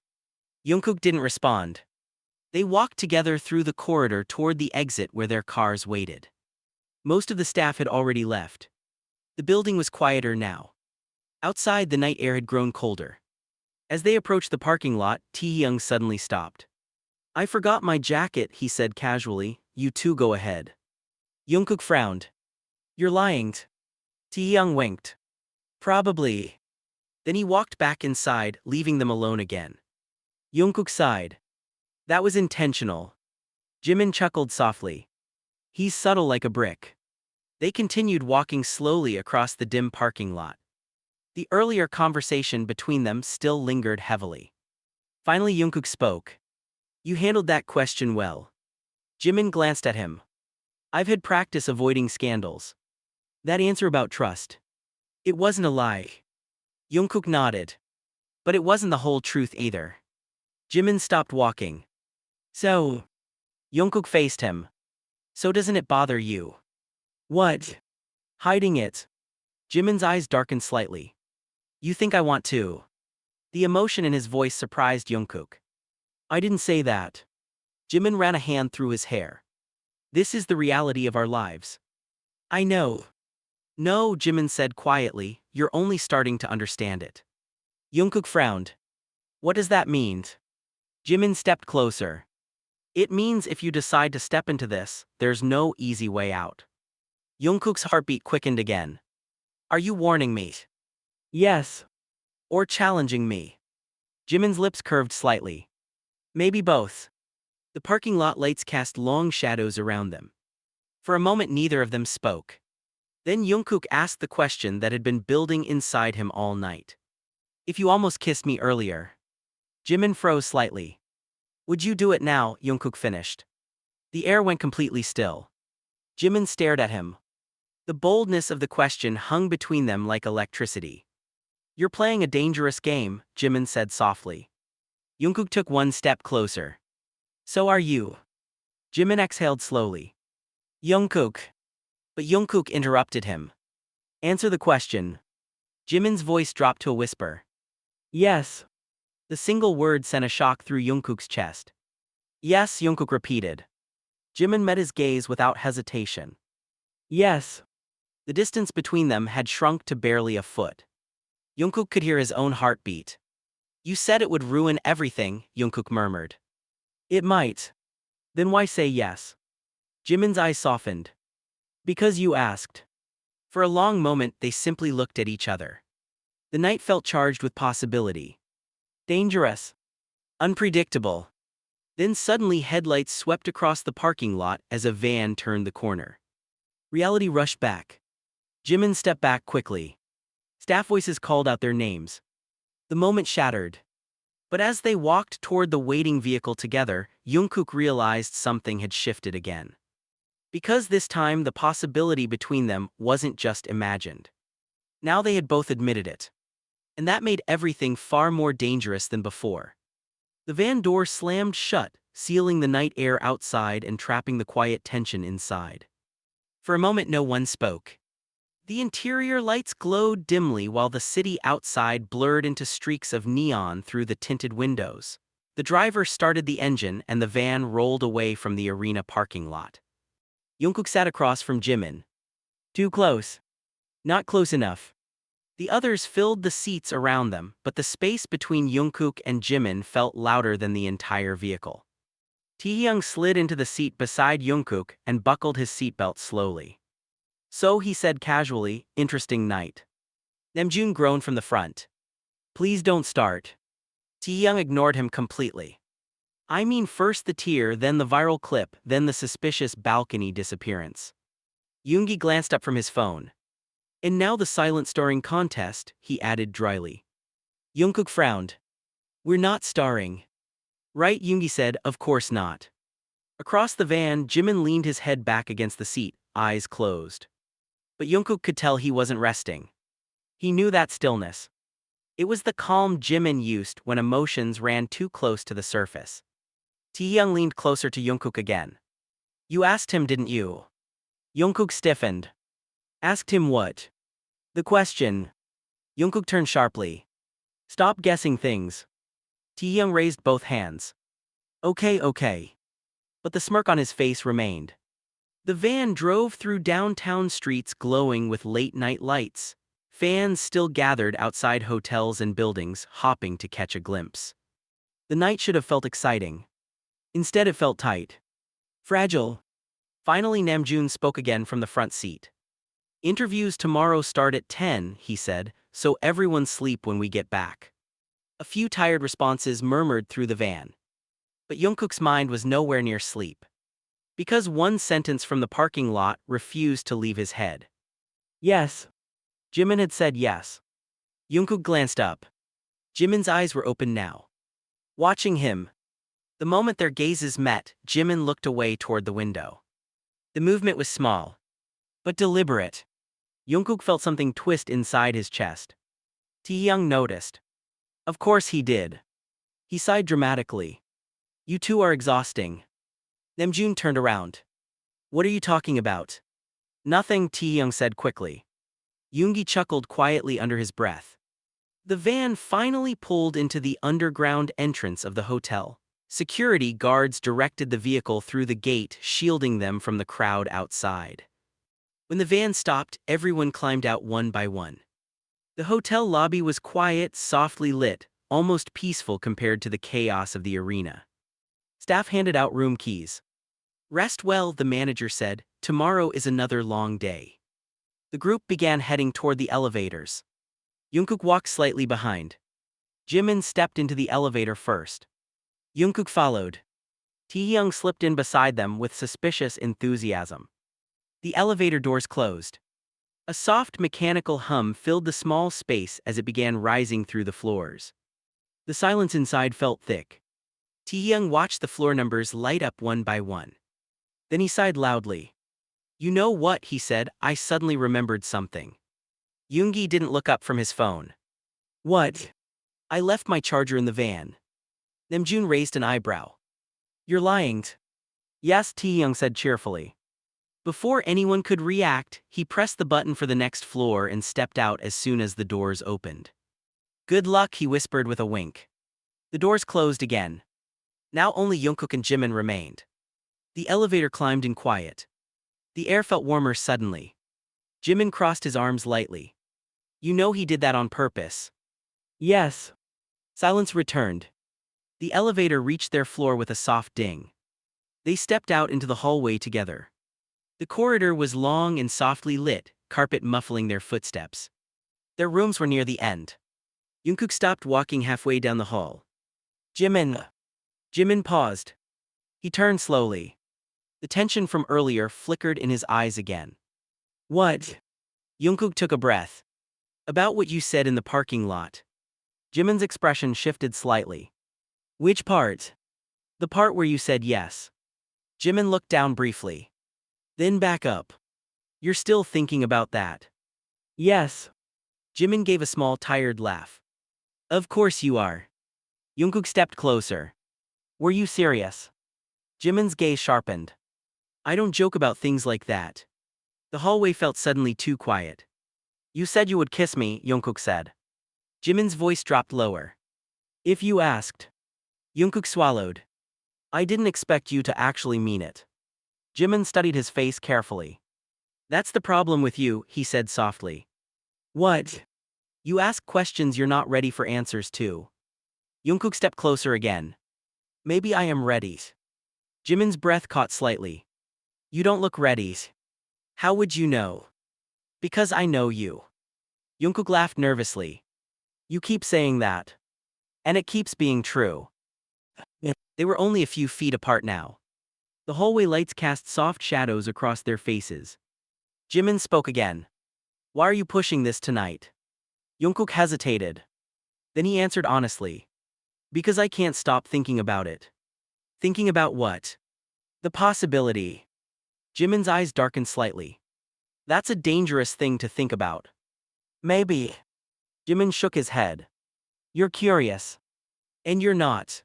Jungkook didn't respond. They walked together through the corridor toward the exit where their cars waited. Most of the staff had already left. The building was quieter now. Outside, the night air had grown colder. As they approached the parking lot, Taehyung suddenly stopped. I forgot my jacket, he said casually. You two go ahead. Jungkook frowned. You're lying. Taehyung winked. Probably. Then he walked back inside, leaving them alone again. Jungkook sighed. That was intentional. Jimin chuckled softly. He's subtle like a brick. They continued walking slowly across the dim parking lot. The earlier conversation between them still lingered heavily. Finally Jungkook spoke. You handled that question well. Jimin glanced at him. I've had practice avoiding scandals. That answer about trust. It wasn't a lie. Jungkook nodded. But it wasn't the whole truth either. Jimin stopped walking. So? Jungkook faced him. So doesn't it bother you? What? Hiding it. Jimin's eyes darkened slightly. You think I want to? The emotion in his voice surprised Jungkook. I didn't say that. Jimin ran a hand through his hair. This is the reality of our lives. I know. No, Jimin said quietly, you're only starting to understand it. Jungkook frowned. What does that mean? Jimin stepped closer. It means if you decide to step into this, there's no easy way out. Jungkook's heartbeat quickened again. Are you warning me? Yes. Or challenging me? Jimin's lips curved slightly. Maybe both. The parking lot lights cast long shadows around them. For a moment neither of them spoke. Then Jungkook asked the question that had been building inside him all night. If you almost kissed me earlier. Jimin froze slightly. Would you do it now? Jungkook finished. The air went completely still. Jimin stared at him. The boldness of the question hung between them like electricity. You're playing a dangerous game, Jimin said softly. Jungkook took one step closer. So are you. Jimin exhaled slowly. Jungkook. But Jungkook interrupted him. Answer the question. Jimin's voice dropped to a whisper. Yes. The single word sent a shock through Jungkook's chest. Yes, Jungkook repeated. Jimin met his gaze without hesitation. Yes. The distance between them had shrunk to barely a foot. Jungkook could hear his own heartbeat. You said it would ruin everything, Jungkook murmured. It might. Then why say yes? Jimin's eyes softened. Because you asked. For a long moment they simply looked at each other. The night felt charged with possibility. Dangerous. Unpredictable. Then suddenly headlights swept across the parking lot as a van turned the corner. Reality rushed back. Jimin stepped back quickly. Staff voices called out their names. The moment shattered. But as they walked toward the waiting vehicle together, Jungkook realized something had shifted again. Because this time the possibility between them wasn't just imagined. Now they had both admitted it. And that made everything far more dangerous than before. The van door slammed shut, sealing the night air outside and trapping the quiet tension inside. For a moment no one spoke. The interior lights glowed dimly while the city outside blurred into streaks of neon through the tinted windows. The driver started the engine and the van rolled away from the arena parking lot. Jungkook sat across from Jimin. Too close. Not close enough. The others filled the seats around them, but the space between Jungkook and Jimin felt louder than the entire vehicle. Taehyung slid into the seat beside Jungkook and buckled his seatbelt slowly. So he said casually, interesting night. Namjoon groaned from the front. Please don't start. Taehyung ignored him completely. I mean first the tear, then the viral clip, then the suspicious balcony disappearance. Yoongi glanced up from his phone. And now the silent starring contest, he added dryly. Jungkook frowned. We're not starring. Right, Yoongi said, of course not. Across the van, Jimin leaned his head back against the seat, eyes closed. But Jungkook could tell he wasn't resting. He knew that stillness. It was the calm Jimin used when emotions ran too close to the surface. Taehyung leaned closer to Jungkook again. You asked him, didn't you? Jungkook stiffened. Asked him what? The question. Jungkook turned sharply. Stop guessing things. Taehyung raised both hands. Okay, okay. But the smirk on his face remained. The van drove through downtown streets glowing with late-night lights. Fans still gathered outside hotels and buildings, hopping to catch a glimpse. The night should have felt exciting. Instead, it felt tight. Fragile. Finally, Namjoon spoke again from the front seat. Interviews tomorrow start at 10, he said, so everyone sleep when we get back. A few tired responses murmured through the van. But Jungkook's mind was nowhere near sleep. Because one sentence from the parking lot refused to leave his head. Yes. Jimin had said yes. Jungkook glanced up. Jimin's eyes were open now. Watching him. The moment their gazes met, Jimin looked away toward the window. The movement was small, but deliberate. Jungkook felt something twist inside his chest. Taehyung noticed. Of course he did. He sighed dramatically. You two are exhausting. Namjoon turned around. What are you talking about? Nothing, Taehyung said quickly. Yoongi chuckled quietly under his breath. The van finally pulled into the underground entrance of the hotel. Security guards directed the vehicle through the gate, shielding them from the crowd outside. When the van stopped, everyone climbed out one by one. The hotel lobby was quiet, softly lit, almost peaceful compared to the chaos of the arena. Staff handed out room keys. Rest well, the manager said. Tomorrow is another long day. The group began heading toward the elevators. Jungkook walked slightly behind. Jimin stepped into the elevator first. Jungkook followed. Taehyung slipped in beside them with suspicious enthusiasm. The elevator doors closed. A soft mechanical hum filled the small space as it began rising through the floors. The silence inside felt thick. Taehyung watched the floor numbers light up one by one. Then he sighed loudly. You know what, he said, I suddenly remembered something. Yoongi didn't look up from his phone. What? I left my charger in the van. Namjoon raised an eyebrow. You're lying. Yes, Taehyung said cheerfully. Before anyone could react, he pressed the button for the next floor and stepped out as soon as the doors opened. Good luck, he whispered with a wink. The doors closed again. Now only Jungkook and Jimin remained. The elevator climbed in quiet. The air felt warmer suddenly. Jimin crossed his arms lightly. You know he did that on purpose. Yes. Silence returned. The elevator reached their floor with a soft ding. They stepped out into the hallway together. The corridor was long and softly lit, carpet muffling their footsteps. Their rooms were near the end. Jungkook stopped walking halfway down the hall. Jimin. Jimin paused. He turned slowly. The tension from earlier flickered in his eyes again. What? Jungkook took a breath. About what you said in the parking lot. Jimin's expression shifted slightly. Which part? The part where you said yes. Jimin looked down briefly. Then back up. You're still thinking about that? Yes. Jimin gave a small tired laugh. Of course you are. Jungkook stepped closer. Were you serious? Jimin's gaze sharpened. I don't joke about things like that. The hallway felt suddenly too quiet. You said you would kiss me, Jungkook said. Jimin's voice dropped lower. If you asked. Jungkook swallowed. I didn't expect you to actually mean it. Jimin studied his face carefully. That's the problem with you, he said softly. What? You ask questions you're not ready for answers to. Jungkook stepped closer again. Maybe I am ready. Jimin's breath caught slightly. You don't look ready. How would you know? Because I know you. Jungkook laughed nervously. You keep saying that. And it keeps being true. They were only a few feet apart now. The hallway lights cast soft shadows across their faces. Jimin spoke again. Why are you pushing this tonight? Jungkook hesitated. Then he answered honestly. Because I can't stop thinking about it. Thinking about what? The possibility. Jimin's eyes darkened slightly. That's a dangerous thing to think about. Maybe. Jimin shook his head. You're curious. And you're not.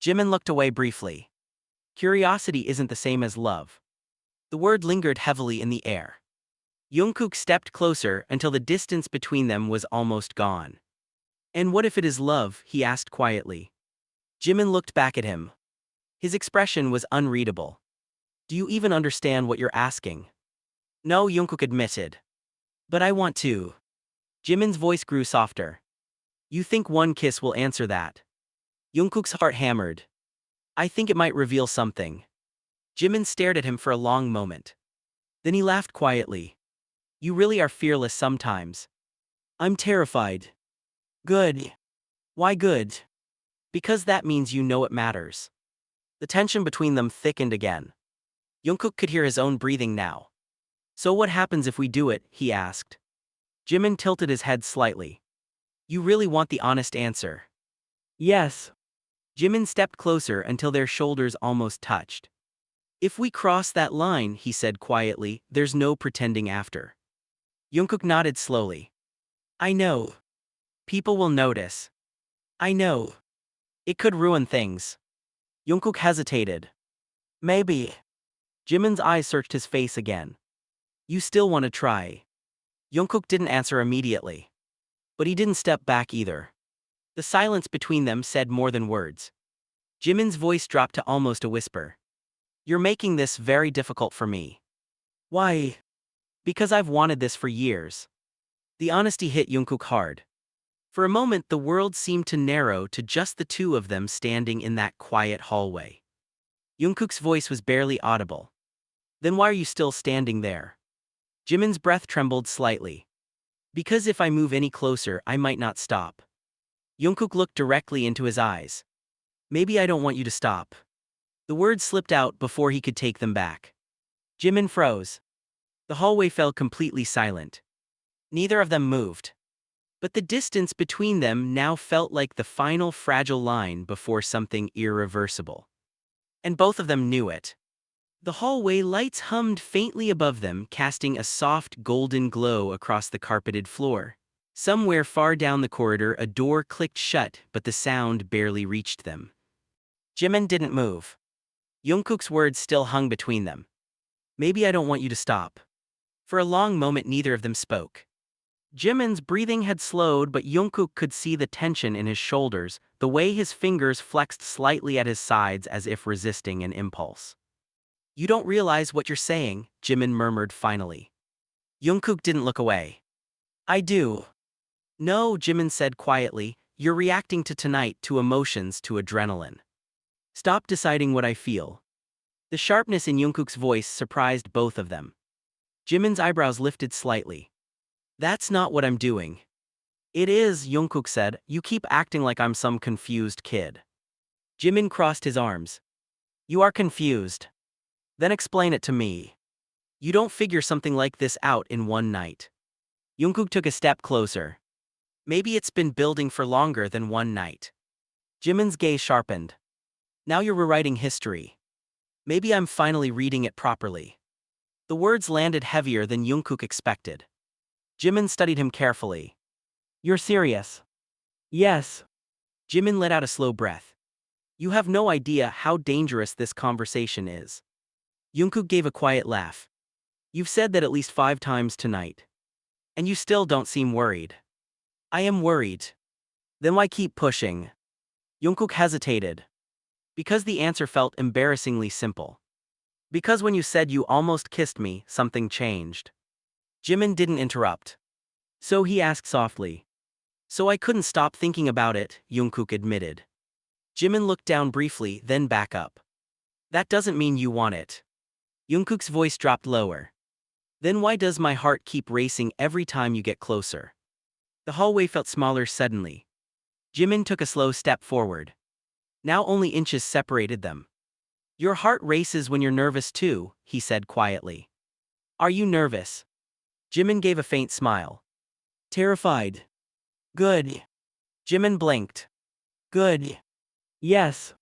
Jimin looked away briefly. Curiosity isn't the same as love. The word lingered heavily in the air. Jungkook stepped closer until the distance between them was almost gone. And what if it is love? He asked quietly. Jimin looked back at him. His expression was unreadable. Do you even understand what you're asking? No, Jungkook admitted. But I want to. Jimin's voice grew softer. You think one kiss will answer that? Jungkook's heart hammered. I think it might reveal something. Jimin stared at him for a long moment. Then he laughed quietly. You really are fearless sometimes. I'm terrified. Good. Why good? Because that means you know it matters. The tension between them thickened again. Jungkook could hear his own breathing now. So what happens if we do it? He asked. Jimin tilted his head slightly. You really want the honest answer? Yes. Jimin stepped closer until their shoulders almost touched. If we cross that line, he said quietly, there's no pretending after. Jungkook nodded slowly. I know. People will notice. I know. It could ruin things. Jungkook hesitated. Maybe. Jimin's eyes searched his face again. You still want to try? Jungkook didn't answer immediately. But he didn't step back either. The silence between them said more than words. Jimin's voice dropped to almost a whisper. You're making this very difficult for me. Why? Because I've wanted this for years. The honesty hit Jungkook hard. For a moment the world seemed to narrow to just the two of them standing in that quiet hallway. Jungkook's voice was barely audible. Then why are you still standing there? Jimin's breath trembled slightly. Because if I move any closer I might not stop. Jungkook looked directly into his eyes. Maybe I don't want you to stop. The words slipped out before he could take them back. Jimin froze. The hallway fell completely silent. Neither of them moved. But the distance between them now felt like the final fragile line before something irreversible. And both of them knew it. The hallway lights hummed faintly above them, casting a soft golden glow across the carpeted floor. Somewhere far down the corridor a door clicked shut, but the sound barely reached them. Jimin didn't move. Jungkook's words still hung between them. Maybe I don't want you to stop. For a long moment neither of them spoke. Jimin's breathing had slowed, but Jungkook could see the tension in his shoulders, the way his fingers flexed slightly at his sides as if resisting an impulse. You don't realize what you're saying, Jimin murmured finally. Jungkook didn't look away. I do. No, Jimin said quietly, you're reacting to tonight, to emotions, to adrenaline. Stop deciding what I feel. The sharpness in Jungkook's voice surprised both of them. Jimin's eyebrows lifted slightly. That's not what I'm doing. It is, Jungkook said, you keep acting like I'm some confused kid. Jimin crossed his arms. You are confused. Then explain it to me. You don't figure something like this out in one night. Jungkook took a step closer. Maybe it's been building for longer than one night. Jimin's gaze sharpened. Now you're rewriting history. Maybe I'm finally reading it properly. The words landed heavier than Jungkook expected. Jimin studied him carefully. You're serious? Yes. Jimin let out a slow breath. You have no idea how dangerous this conversation is. Jungkook gave a quiet laugh. You've said that at least 5 times tonight. And you still don't seem worried. I am worried. Then why keep pushing? Jungkook hesitated. Because the answer felt embarrassingly simple. Because when you said you almost kissed me, something changed. Jimin didn't interrupt. So he asked softly. So I couldn't stop thinking about it, Jungkook admitted. Jimin looked down briefly, then back up. That doesn't mean you want it. Jungkook's voice dropped lower. Then why does my heart keep racing every time you get closer? The hallway felt smaller suddenly. Jimin took a slow step forward. Now only inches separated them. Your heart races when you're nervous too, he said quietly. Are you nervous? Jimin gave a faint smile. Terrified. Good. Jimin blinked. Good. Yes.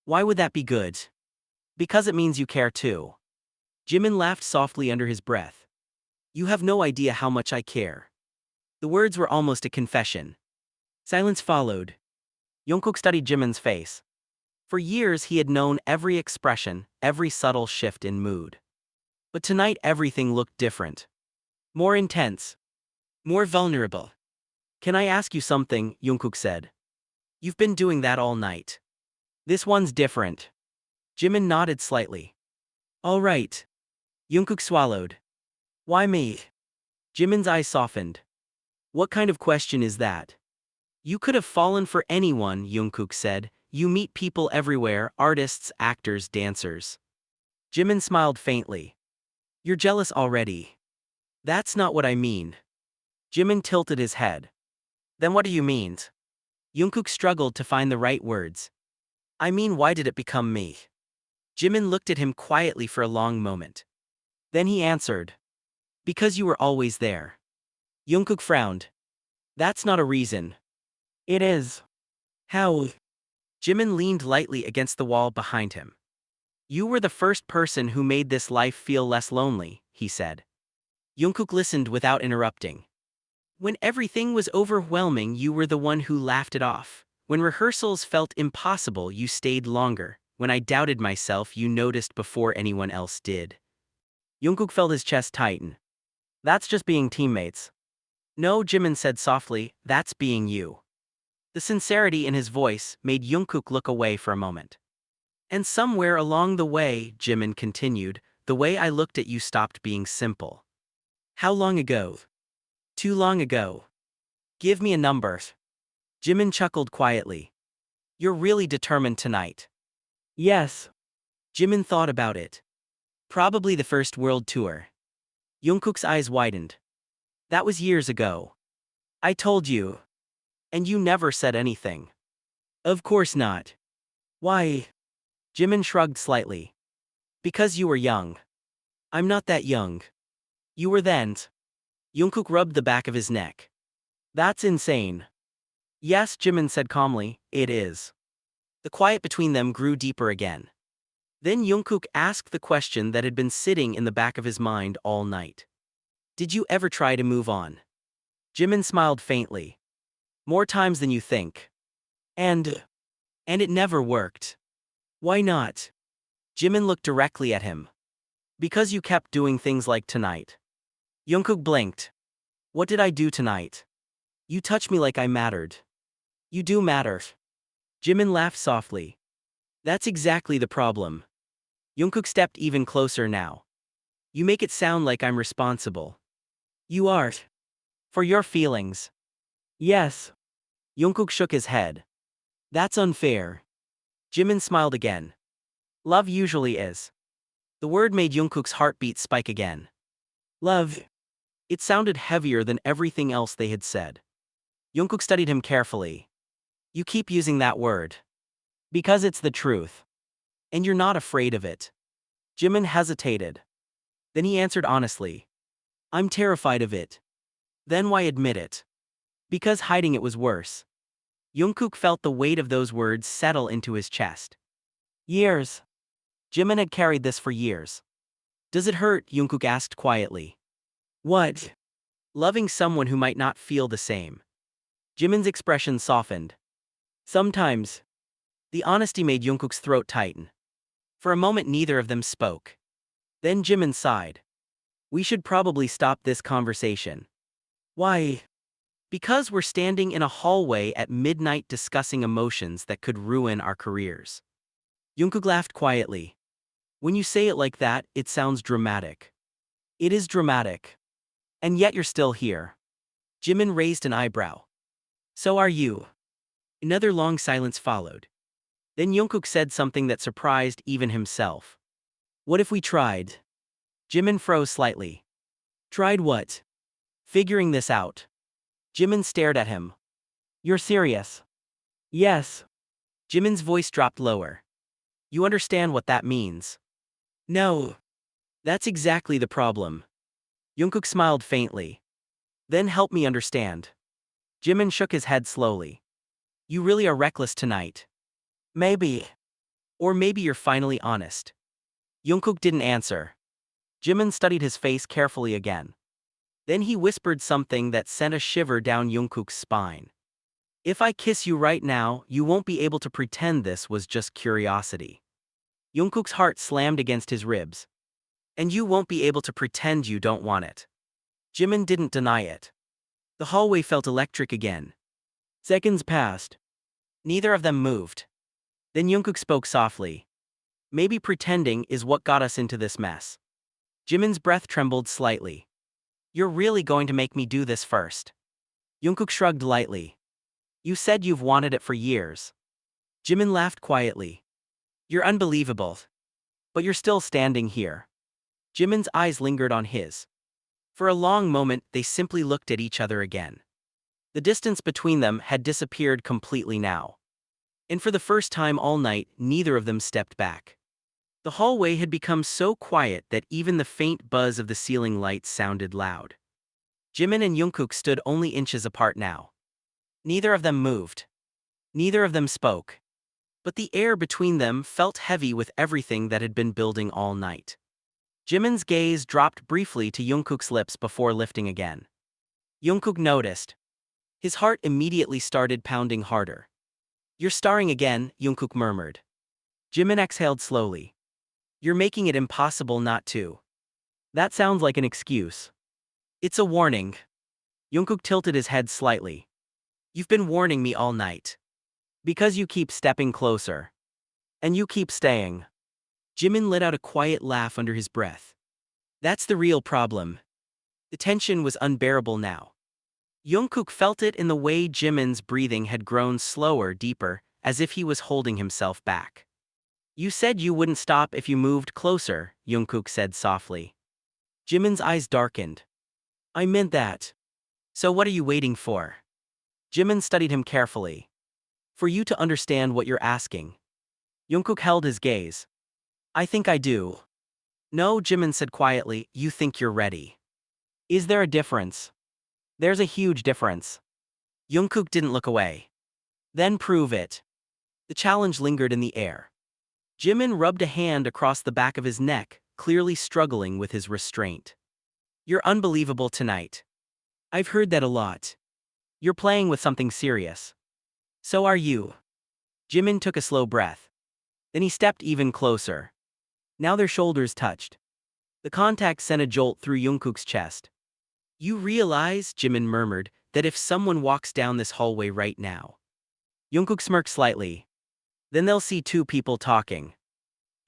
Why would that be good? Because it means you care too. Jimin laughed softly under his breath. You have no idea how much I care. The words were almost a confession. Silence followed. Jungkook studied Jimin's face. For years he had known every expression, every subtle shift in mood. But tonight everything looked different. More intense. More vulnerable. Can I ask you something? Jungkook said. You've been doing that all night. This one's different. Jimin nodded slightly. All right. Jungkook swallowed. Why me? Jimin's eyes softened. What kind of question is that? You could have fallen for anyone, Jungkook said. You meet people everywhere, artists, actors, dancers. Jimin smiled faintly. You're jealous already. That's not what I mean. Jimin tilted his head. Then what do you mean? Jungkook struggled to find the right words. I mean, why did it become me? Jimin looked at him quietly for a long moment. Then he answered. Because you were always there. Jungkook frowned. That's not a reason. It is. How? Jimin leaned lightly against the wall behind him. You were the first person who made this life feel less lonely, he said. Jungkook listened without interrupting. When everything was overwhelming, you were the one who laughed it off. When rehearsals felt impossible, you stayed longer. When I doubted myself, you noticed before anyone else did. Jungkook felt his chest tighten. That's just being teammates. No, Jimin said softly, that's being you. The sincerity in his voice made Jungkook look away for a moment. And somewhere along the way, Jimin continued, the way I looked at you stopped being simple. How long ago? Too long ago. Give me a number. Jimin chuckled quietly. You're really determined tonight. Yes. Jimin thought about it. Probably the first world tour. Jungkook's eyes widened. That was years ago. I told you. And you never said anything. Of course not. Why? Jimin shrugged slightly. Because you were young. I'm not that young. You were then. Jungkook rubbed the back of his neck. That's insane. Yes, Jimin said calmly, it is. The quiet between them grew deeper again. Then Jungkook asked the question that had been sitting in the back of his mind all night. Did you ever try to move on? Jimin smiled faintly. More times than you think. And it never worked. Why not? Jimin looked directly at him. Because you kept doing things like tonight. Jungkook blinked. What did I do tonight? You touched me like I mattered. You do matter. Jimin laughed softly. That's exactly the problem. Jungkook stepped even closer now. You make it sound like I'm responsible. You are. For your feelings. Yes. Jungkook shook his head. That's unfair. Jimin smiled again. Love usually is. The word made Jungkook's heartbeat spike again. Love. It sounded heavier than everything else they had said. Jungkook studied him carefully. You keep using that word. Because it's the truth. And you're not afraid of it. Jimin hesitated. Then he answered honestly. I'm terrified of it. Then why admit it? Because hiding it was worse. Jungkook felt the weight of those words settle into his chest. Years. Jimin had carried this for years. Does it hurt? Jungkook asked quietly. What? Loving someone who might not feel the same. Jimin's expression softened. Sometimes. The honesty made Jungkook's throat tighten. For a moment neither of them spoke. Then Jimin sighed. We should probably stop this conversation. Why? Because we're standing in a hallway at midnight discussing emotions that could ruin our careers. Jungkook laughed quietly. When you say it like that, it sounds dramatic. It is dramatic. And yet you're still here. Jimin raised an eyebrow. So are you. Another long silence followed. Then Jungkook said something that surprised even himself. What if we tried? Jimin froze slightly. Tried what? Figuring this out. Jimin stared at him. You're serious? Yes. Jimin's voice dropped lower. You understand what that means? No. That's exactly the problem. Jungkook smiled faintly. Then help me understand. Jimin shook his head slowly. You really are reckless tonight. Maybe. Or maybe you're finally honest. Jungkook didn't answer. Jimin studied his face carefully again. Then he whispered something that sent a shiver down Jungkook's spine. If I kiss you right now, you won't be able to pretend this was just curiosity. Jungkook's heart slammed against his ribs. And you won't be able to pretend you don't want it. Jimin didn't deny it. The hallway felt electric again. Seconds passed. Neither of them moved. Then Jungkook spoke softly. Maybe pretending is what got us into this mess. Jimin's breath trembled slightly. You're really going to make me do this first? Jungkook shrugged lightly. You said you've wanted it for years. Jimin laughed quietly. You're unbelievable. But you're still standing here. Jimin's eyes lingered on his. For a long moment, they simply looked at each other again. The distance between them had disappeared completely now. And for the first time all night, neither of them stepped back. The hallway had become so quiet that even the faint buzz of the ceiling lights sounded loud. Jimin and Jungkook stood only inches apart now. Neither of them moved. Neither of them spoke. But the air between them felt heavy with everything that had been building all night. Jimin's gaze dropped briefly to Jungkook's lips before lifting again. Jungkook noticed. His heart immediately started pounding harder. You're starring again, Jungkook murmured. Jimin exhaled slowly. You're making it impossible not to. That sounds like an excuse. It's a warning. Jungkook tilted his head slightly. You've been warning me all night. Because you keep stepping closer. And you keep staying. Jimin let out a quiet laugh under his breath. That's the real problem. The tension was unbearable now. Jungkook felt it in the way Jimin's breathing had grown slower, deeper, as if he was holding himself back. You said you wouldn't stop if you moved closer, Jungkook said softly. Jimin's eyes darkened. I meant that. So what are you waiting for? Jimin studied him carefully. For you to understand what you're asking. Jungkook held his gaze. I think I do. No, Jimin said quietly, you think you're ready. Is there a difference? There's a huge difference. Jungkook didn't look away. Then prove it. The challenge lingered in the air. Jimin rubbed a hand across the back of his neck, clearly struggling with his restraint. You're unbelievable tonight. I've heard that a lot. You're playing with something serious. So are you. Jimin took a slow breath. Then he stepped even closer. Now their shoulders touched. The contact sent a jolt through Jungkook's chest. You realize, Jimin murmured, that if someone walks down this hallway right now. Jungkook smirked slightly. Then they'll see two people talking.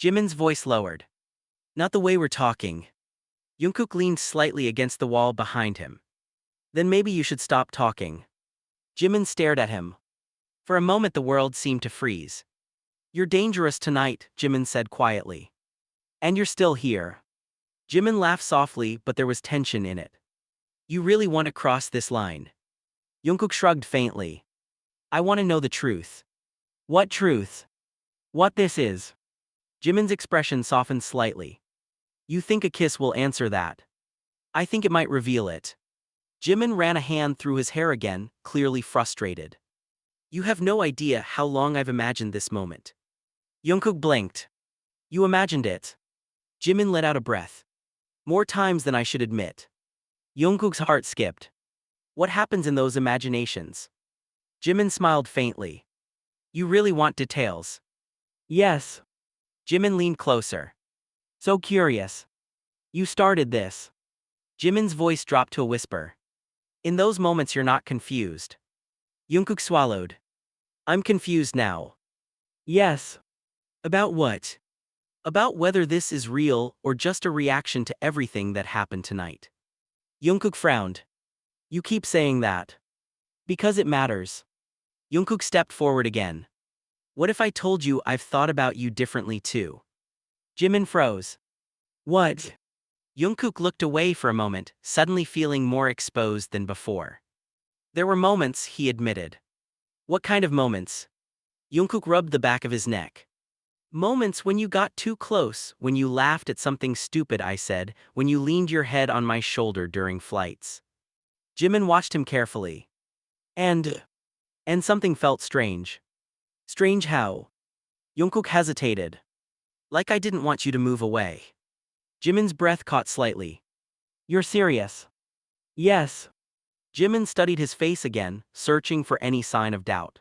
Jimin's voice lowered. Not the way we're talking. Jungkook leaned slightly against the wall behind him. Then maybe you should stop talking. Jimin stared at him. For a moment the world seemed to freeze. You're dangerous tonight, Jimin said quietly. And you're still here. Jimin laughed softly, but there was tension in it. You really want to cross this line? Jungkook shrugged faintly. I want to know the truth. What truth? What this is? Jimin's expression softened slightly. You think a kiss will answer that? I think it might reveal it. Jimin ran a hand through his hair again, clearly frustrated. You have no idea how long I've imagined this moment. Jungkook blinked. You imagined it. Jimin let out a breath. More times than I should admit. Jungkook's heart skipped. What happens in those imaginations? Jimin smiled faintly. You really want details? Yes. Jimin leaned closer. So curious. You started this. Jimin's voice dropped to a whisper. In those moments you're not confused. Jungkook swallowed. I'm confused now. Yes. About what? About whether this is real or just a reaction to everything that happened tonight. Jungkook frowned. You keep saying that. Because it matters. Jungkook stepped forward again. What if I told you I've thought about you differently too? Jimin froze. What? Jungkook looked away for a moment, suddenly feeling more exposed than before. There were moments, he admitted. What kind of moments? Jungkook rubbed the back of his neck. Moments when you got too close, when you laughed at something stupid I said, when you leaned your head on my shoulder during flights. Jimin watched him carefully. And something felt strange. Strange how? Jungkook hesitated. Like I didn't want you to move away. Jimin's breath caught slightly. You're serious? Yes. Jimin studied his face again, searching for any sign of doubt.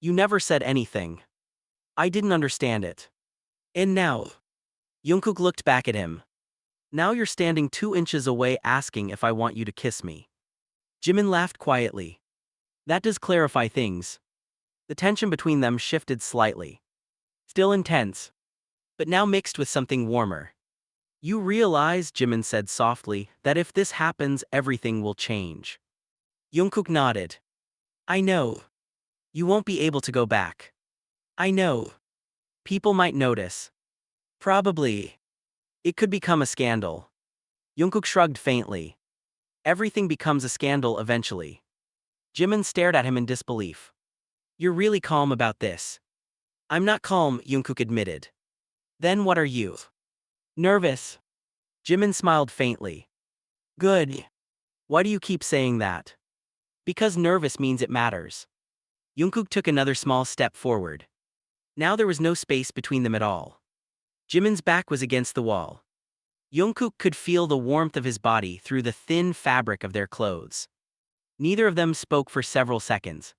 You never said anything. I didn't understand it. And now? Jungkook looked back at him. Now you're standing 2 inches away asking if I want you to kiss me. Jimin laughed quietly. That does clarify things. The tension between them shifted slightly. Still intense, but now mixed with something warmer. You realize, Jimin said softly, that if this happens, everything will change. Jungkook nodded. I know. You won't be able to go back. I know. People might notice. Probably. It could become a scandal. Jungkook shrugged faintly. Everything becomes a scandal eventually. Jimin stared at him in disbelief. You're really calm about this. I'm not calm, Jungkook admitted. Then what are you? Nervous. Jimin smiled faintly. Good. Why do you keep saying that? Because nervous means it matters. Jungkook took another small step forward. Now there was no space between them at all. Jimin's back was against the wall. Jungkook could feel the warmth of his body through the thin fabric of their clothes. Neither of them spoke for several seconds.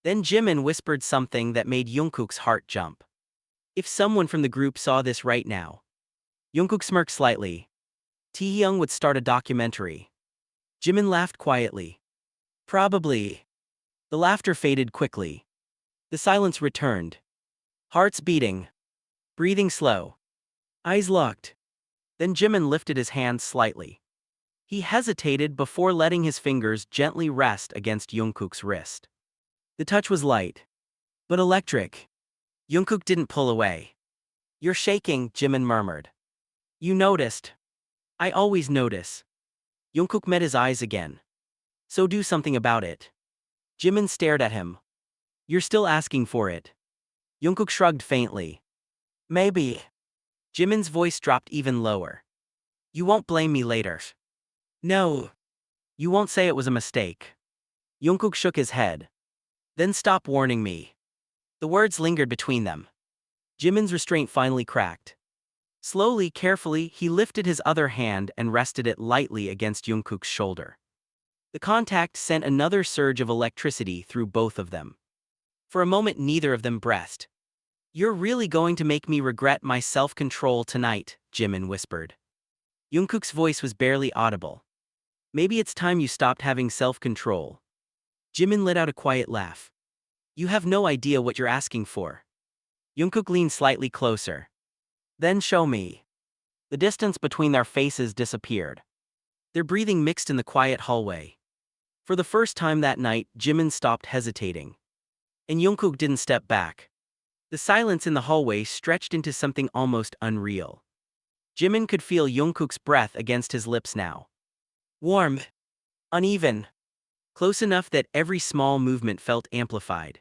Then Jimin whispered something that made Jungkook's heart jump. If someone from the group saw this right now. Jungkook smirked slightly. Taehyung would start a documentary. Jimin laughed quietly. Probably. The laughter faded quickly. The silence returned. Hearts beating. Breathing slow. Eyes locked. Then Jimin lifted his hands slightly. He hesitated before letting his fingers gently rest against Jungkook's wrist. The touch was light, but electric. Jungkook didn't pull away. You're shaking, Jimin murmured. You noticed. I always notice. Jungkook met his eyes again. So do something about it. Jimin stared at him. You're still asking for it. Jungkook shrugged faintly. Maybe. Jimin's voice dropped even lower. You won't blame me later. No. You won't say it was a mistake. Jungkook shook his head. Then stop warning me. The words lingered between them. Jimin's restraint finally cracked. Slowly, carefully, he lifted his other hand and rested it lightly against Jungkook's shoulder. The contact sent another surge of electricity through both of them. For a moment neither of them breathed. You're really going to make me regret my self-control tonight, Jimin whispered. Jungkook's voice was barely audible. Maybe it's time you stopped having self-control. Jimin let out a quiet laugh. You have no idea what you're asking for. Jungkook leaned slightly closer. Then show me. The distance between their faces disappeared. Their breathing mixed in the quiet hallway. For the first time that night, Jimin stopped hesitating. And Jungkook didn't step back. The silence in the hallway stretched into something almost unreal. Jimin could feel Jungkook's breath against his lips now. Warm. Uneven. Close enough that every small movement felt amplified.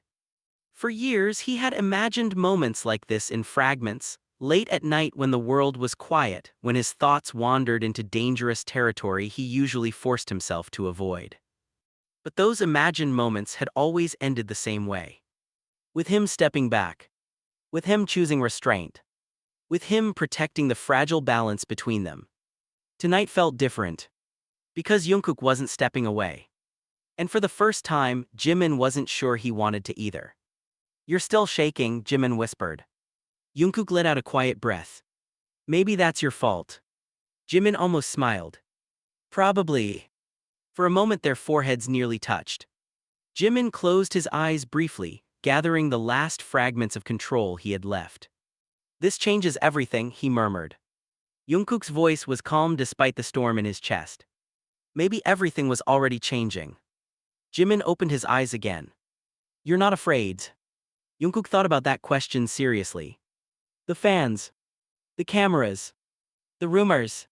For years he had imagined moments like this in fragments, late at night when the world was quiet, when his thoughts wandered into dangerous territory he usually forced himself to avoid. But those imagined moments had always ended the same way. With him stepping back. With him choosing restraint. With him protecting the fragile balance between them. Tonight felt different. Because Jungkook wasn't stepping away. And for the first time, Jimin wasn't sure he wanted to either. You're still shaking, Jimin whispered. Jungkook let out a quiet breath. Maybe that's your fault. Jimin almost smiled. Probably. For a moment their foreheads nearly touched. Jimin closed his eyes briefly, gathering the last fragments of control he had left. This changes everything, he murmured. Jungkook's voice was calm despite the storm in his chest. Maybe everything was already changing. Jimin opened his eyes again. You're not afraid. Jungkook thought about that question seriously. The fans. The cameras. The rumors.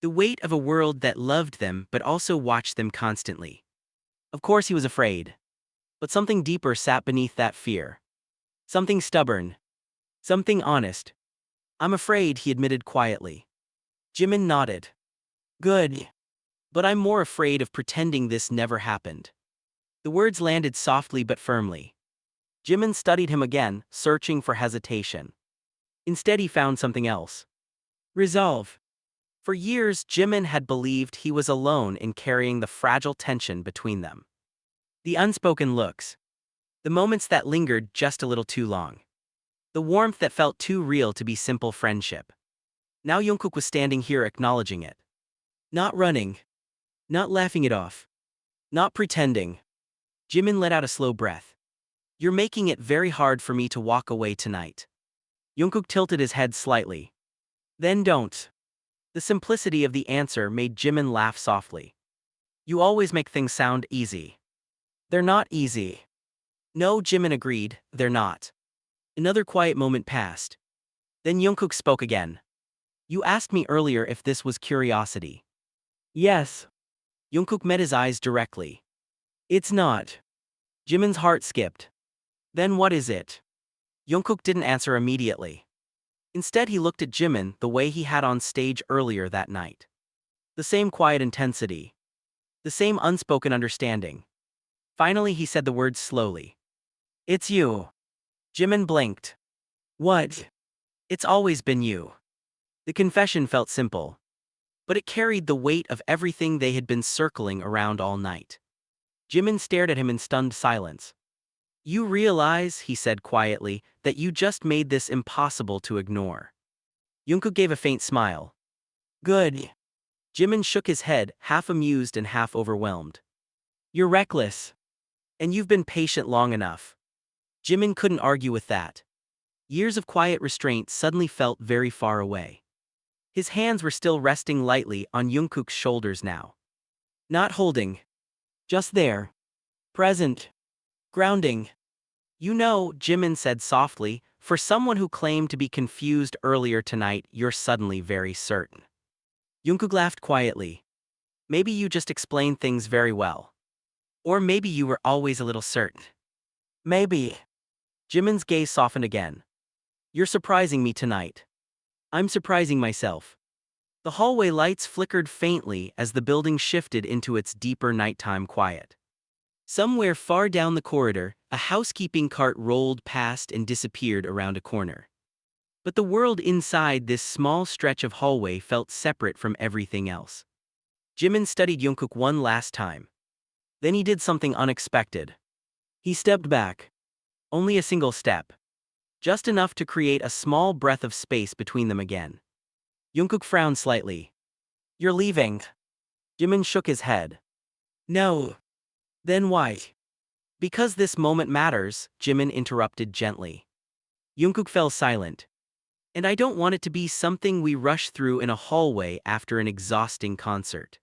The weight of a world that loved them but also watched them constantly. Of course he was afraid. But something deeper sat beneath that fear. Something stubborn. Something honest. I'm afraid, he admitted quietly. Jimin nodded. Good. But I'm more afraid of pretending this never happened. The words landed softly but firmly. Jimin studied him again, searching for hesitation. Instead he found something else. Resolve. For years Jimin had believed he was alone in carrying the fragile tension between them. The unspoken looks. The moments that lingered just a little too long. The warmth that felt too real to be simple friendship. Now Jungkook was standing here acknowledging it. Not running. Not laughing it off. Not pretending. Jimin let out a slow breath. You're making it very hard for me to walk away tonight. Jungkook tilted his head slightly. Then don't. The simplicity of the answer made Jimin laugh softly. You always make things sound easy. They're not easy. No, Jimin agreed, they're not. Another quiet moment passed. Then Jungkook spoke again. You asked me earlier if this was curiosity. Yes. Jungkook met his eyes directly. It's not. Jimin's heart skipped. Then what is it? Jungkook didn't answer immediately. Instead he looked at Jimin the way he had on stage earlier that night. The same quiet intensity. The same unspoken understanding. Finally he said the words slowly. It's you. Jimin blinked. What? It's always been you. The confession felt simple. But it carried the weight of everything they had been circling around all night. Jimin stared at him in stunned silence. You realize, he said quietly, that you just made this impossible to ignore. Jungkook gave a faint smile. Good. Jimin shook his head, half amused and half overwhelmed. You're reckless. And you've been patient long enough. Jimin couldn't argue with that. Years of quiet restraint suddenly felt very far away. His hands were still resting lightly on Jungkook's shoulders now. Not holding. Just there. Present. Grounding. You know, Jimin said softly, for someone who claimed to be confused earlier tonight, you're suddenly very certain. Jungkook laughed quietly. Maybe you just explained things very well. Or maybe you were always a little certain. Maybe. Jimin's gaze softened again. You're surprising me tonight. I'm surprising myself. The hallway lights flickered faintly as the building shifted into its deeper nighttime quiet. Somewhere far down the corridor, a housekeeping cart rolled past and disappeared around a corner. But the world inside this small stretch of hallway felt separate from everything else. Jimin studied Jungkook one last time. Then he did something unexpected. He stepped back. Only a single step. Just enough to create a small breath of space between them again. Jungkook frowned slightly. You're leaving. Jimin shook his head. No. Then why? Because this moment matters, Jimin interrupted gently. Jungkook fell silent. And I don't want it to be something we rush through in a hallway after an exhausting concert.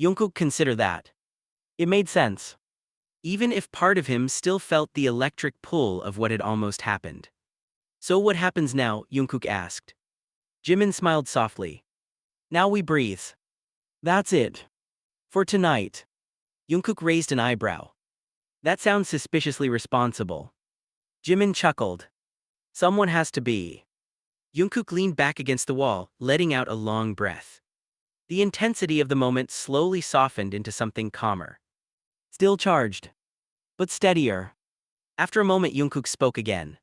Jungkook considered that. It made sense. Even if part of him still felt the electric pull of what had almost happened. So what happens now? Jungkook asked. Jimin smiled softly. Now we breathe. That's it. For tonight. Jungkook raised an eyebrow. That sounds suspiciously responsible. Jimin chuckled. Someone has to be. Jungkook leaned back against the wall, letting out a long breath. The intensity of the moment slowly softened into something calmer. Still charged. But steadier. After a moment Jungkook spoke again.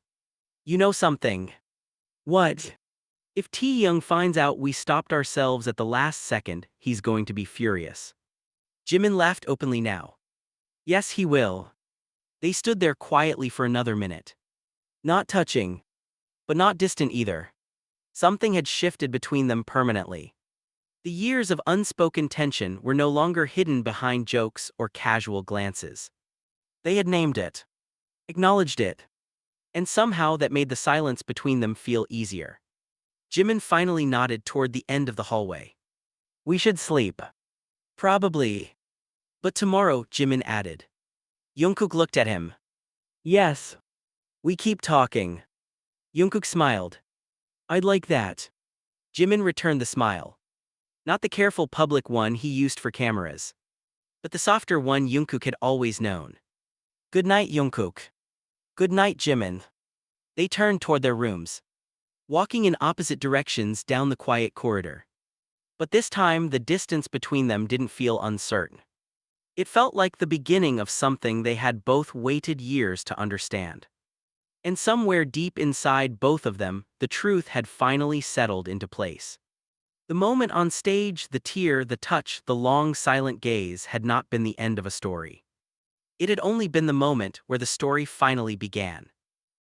You know something. What? If Taehyung finds out we stopped ourselves at the last second, he's going to be furious. Jimin laughed openly now. Yes, he will. They stood there quietly for another minute. Not touching. But not distant either. Something had shifted between them permanently. The years of unspoken tension were no longer hidden behind jokes or casual glances. They had named it. Acknowledged it. And somehow that made the silence between them feel easier. Jimin finally nodded toward the end of the hallway. We should sleep. Probably. But tomorrow, Jimin added. Jungkook looked at him. Yes. We keep talking. Jungkook smiled. I'd like that. Jimin returned the smile. Not the careful public one he used for cameras. But the softer one Jungkook had always known. Good night, Jungkook. Good night, Jimin. They turned toward their rooms. Walking in opposite directions down the quiet corridor. But this time the distance between them didn't feel uncertain. It felt like the beginning of something they had both waited years to understand. And somewhere deep inside both of them, the truth had finally settled into place. The moment on stage, the tear, the touch, the long silent gaze had not been the end of a story. It had only been the moment where the story finally began.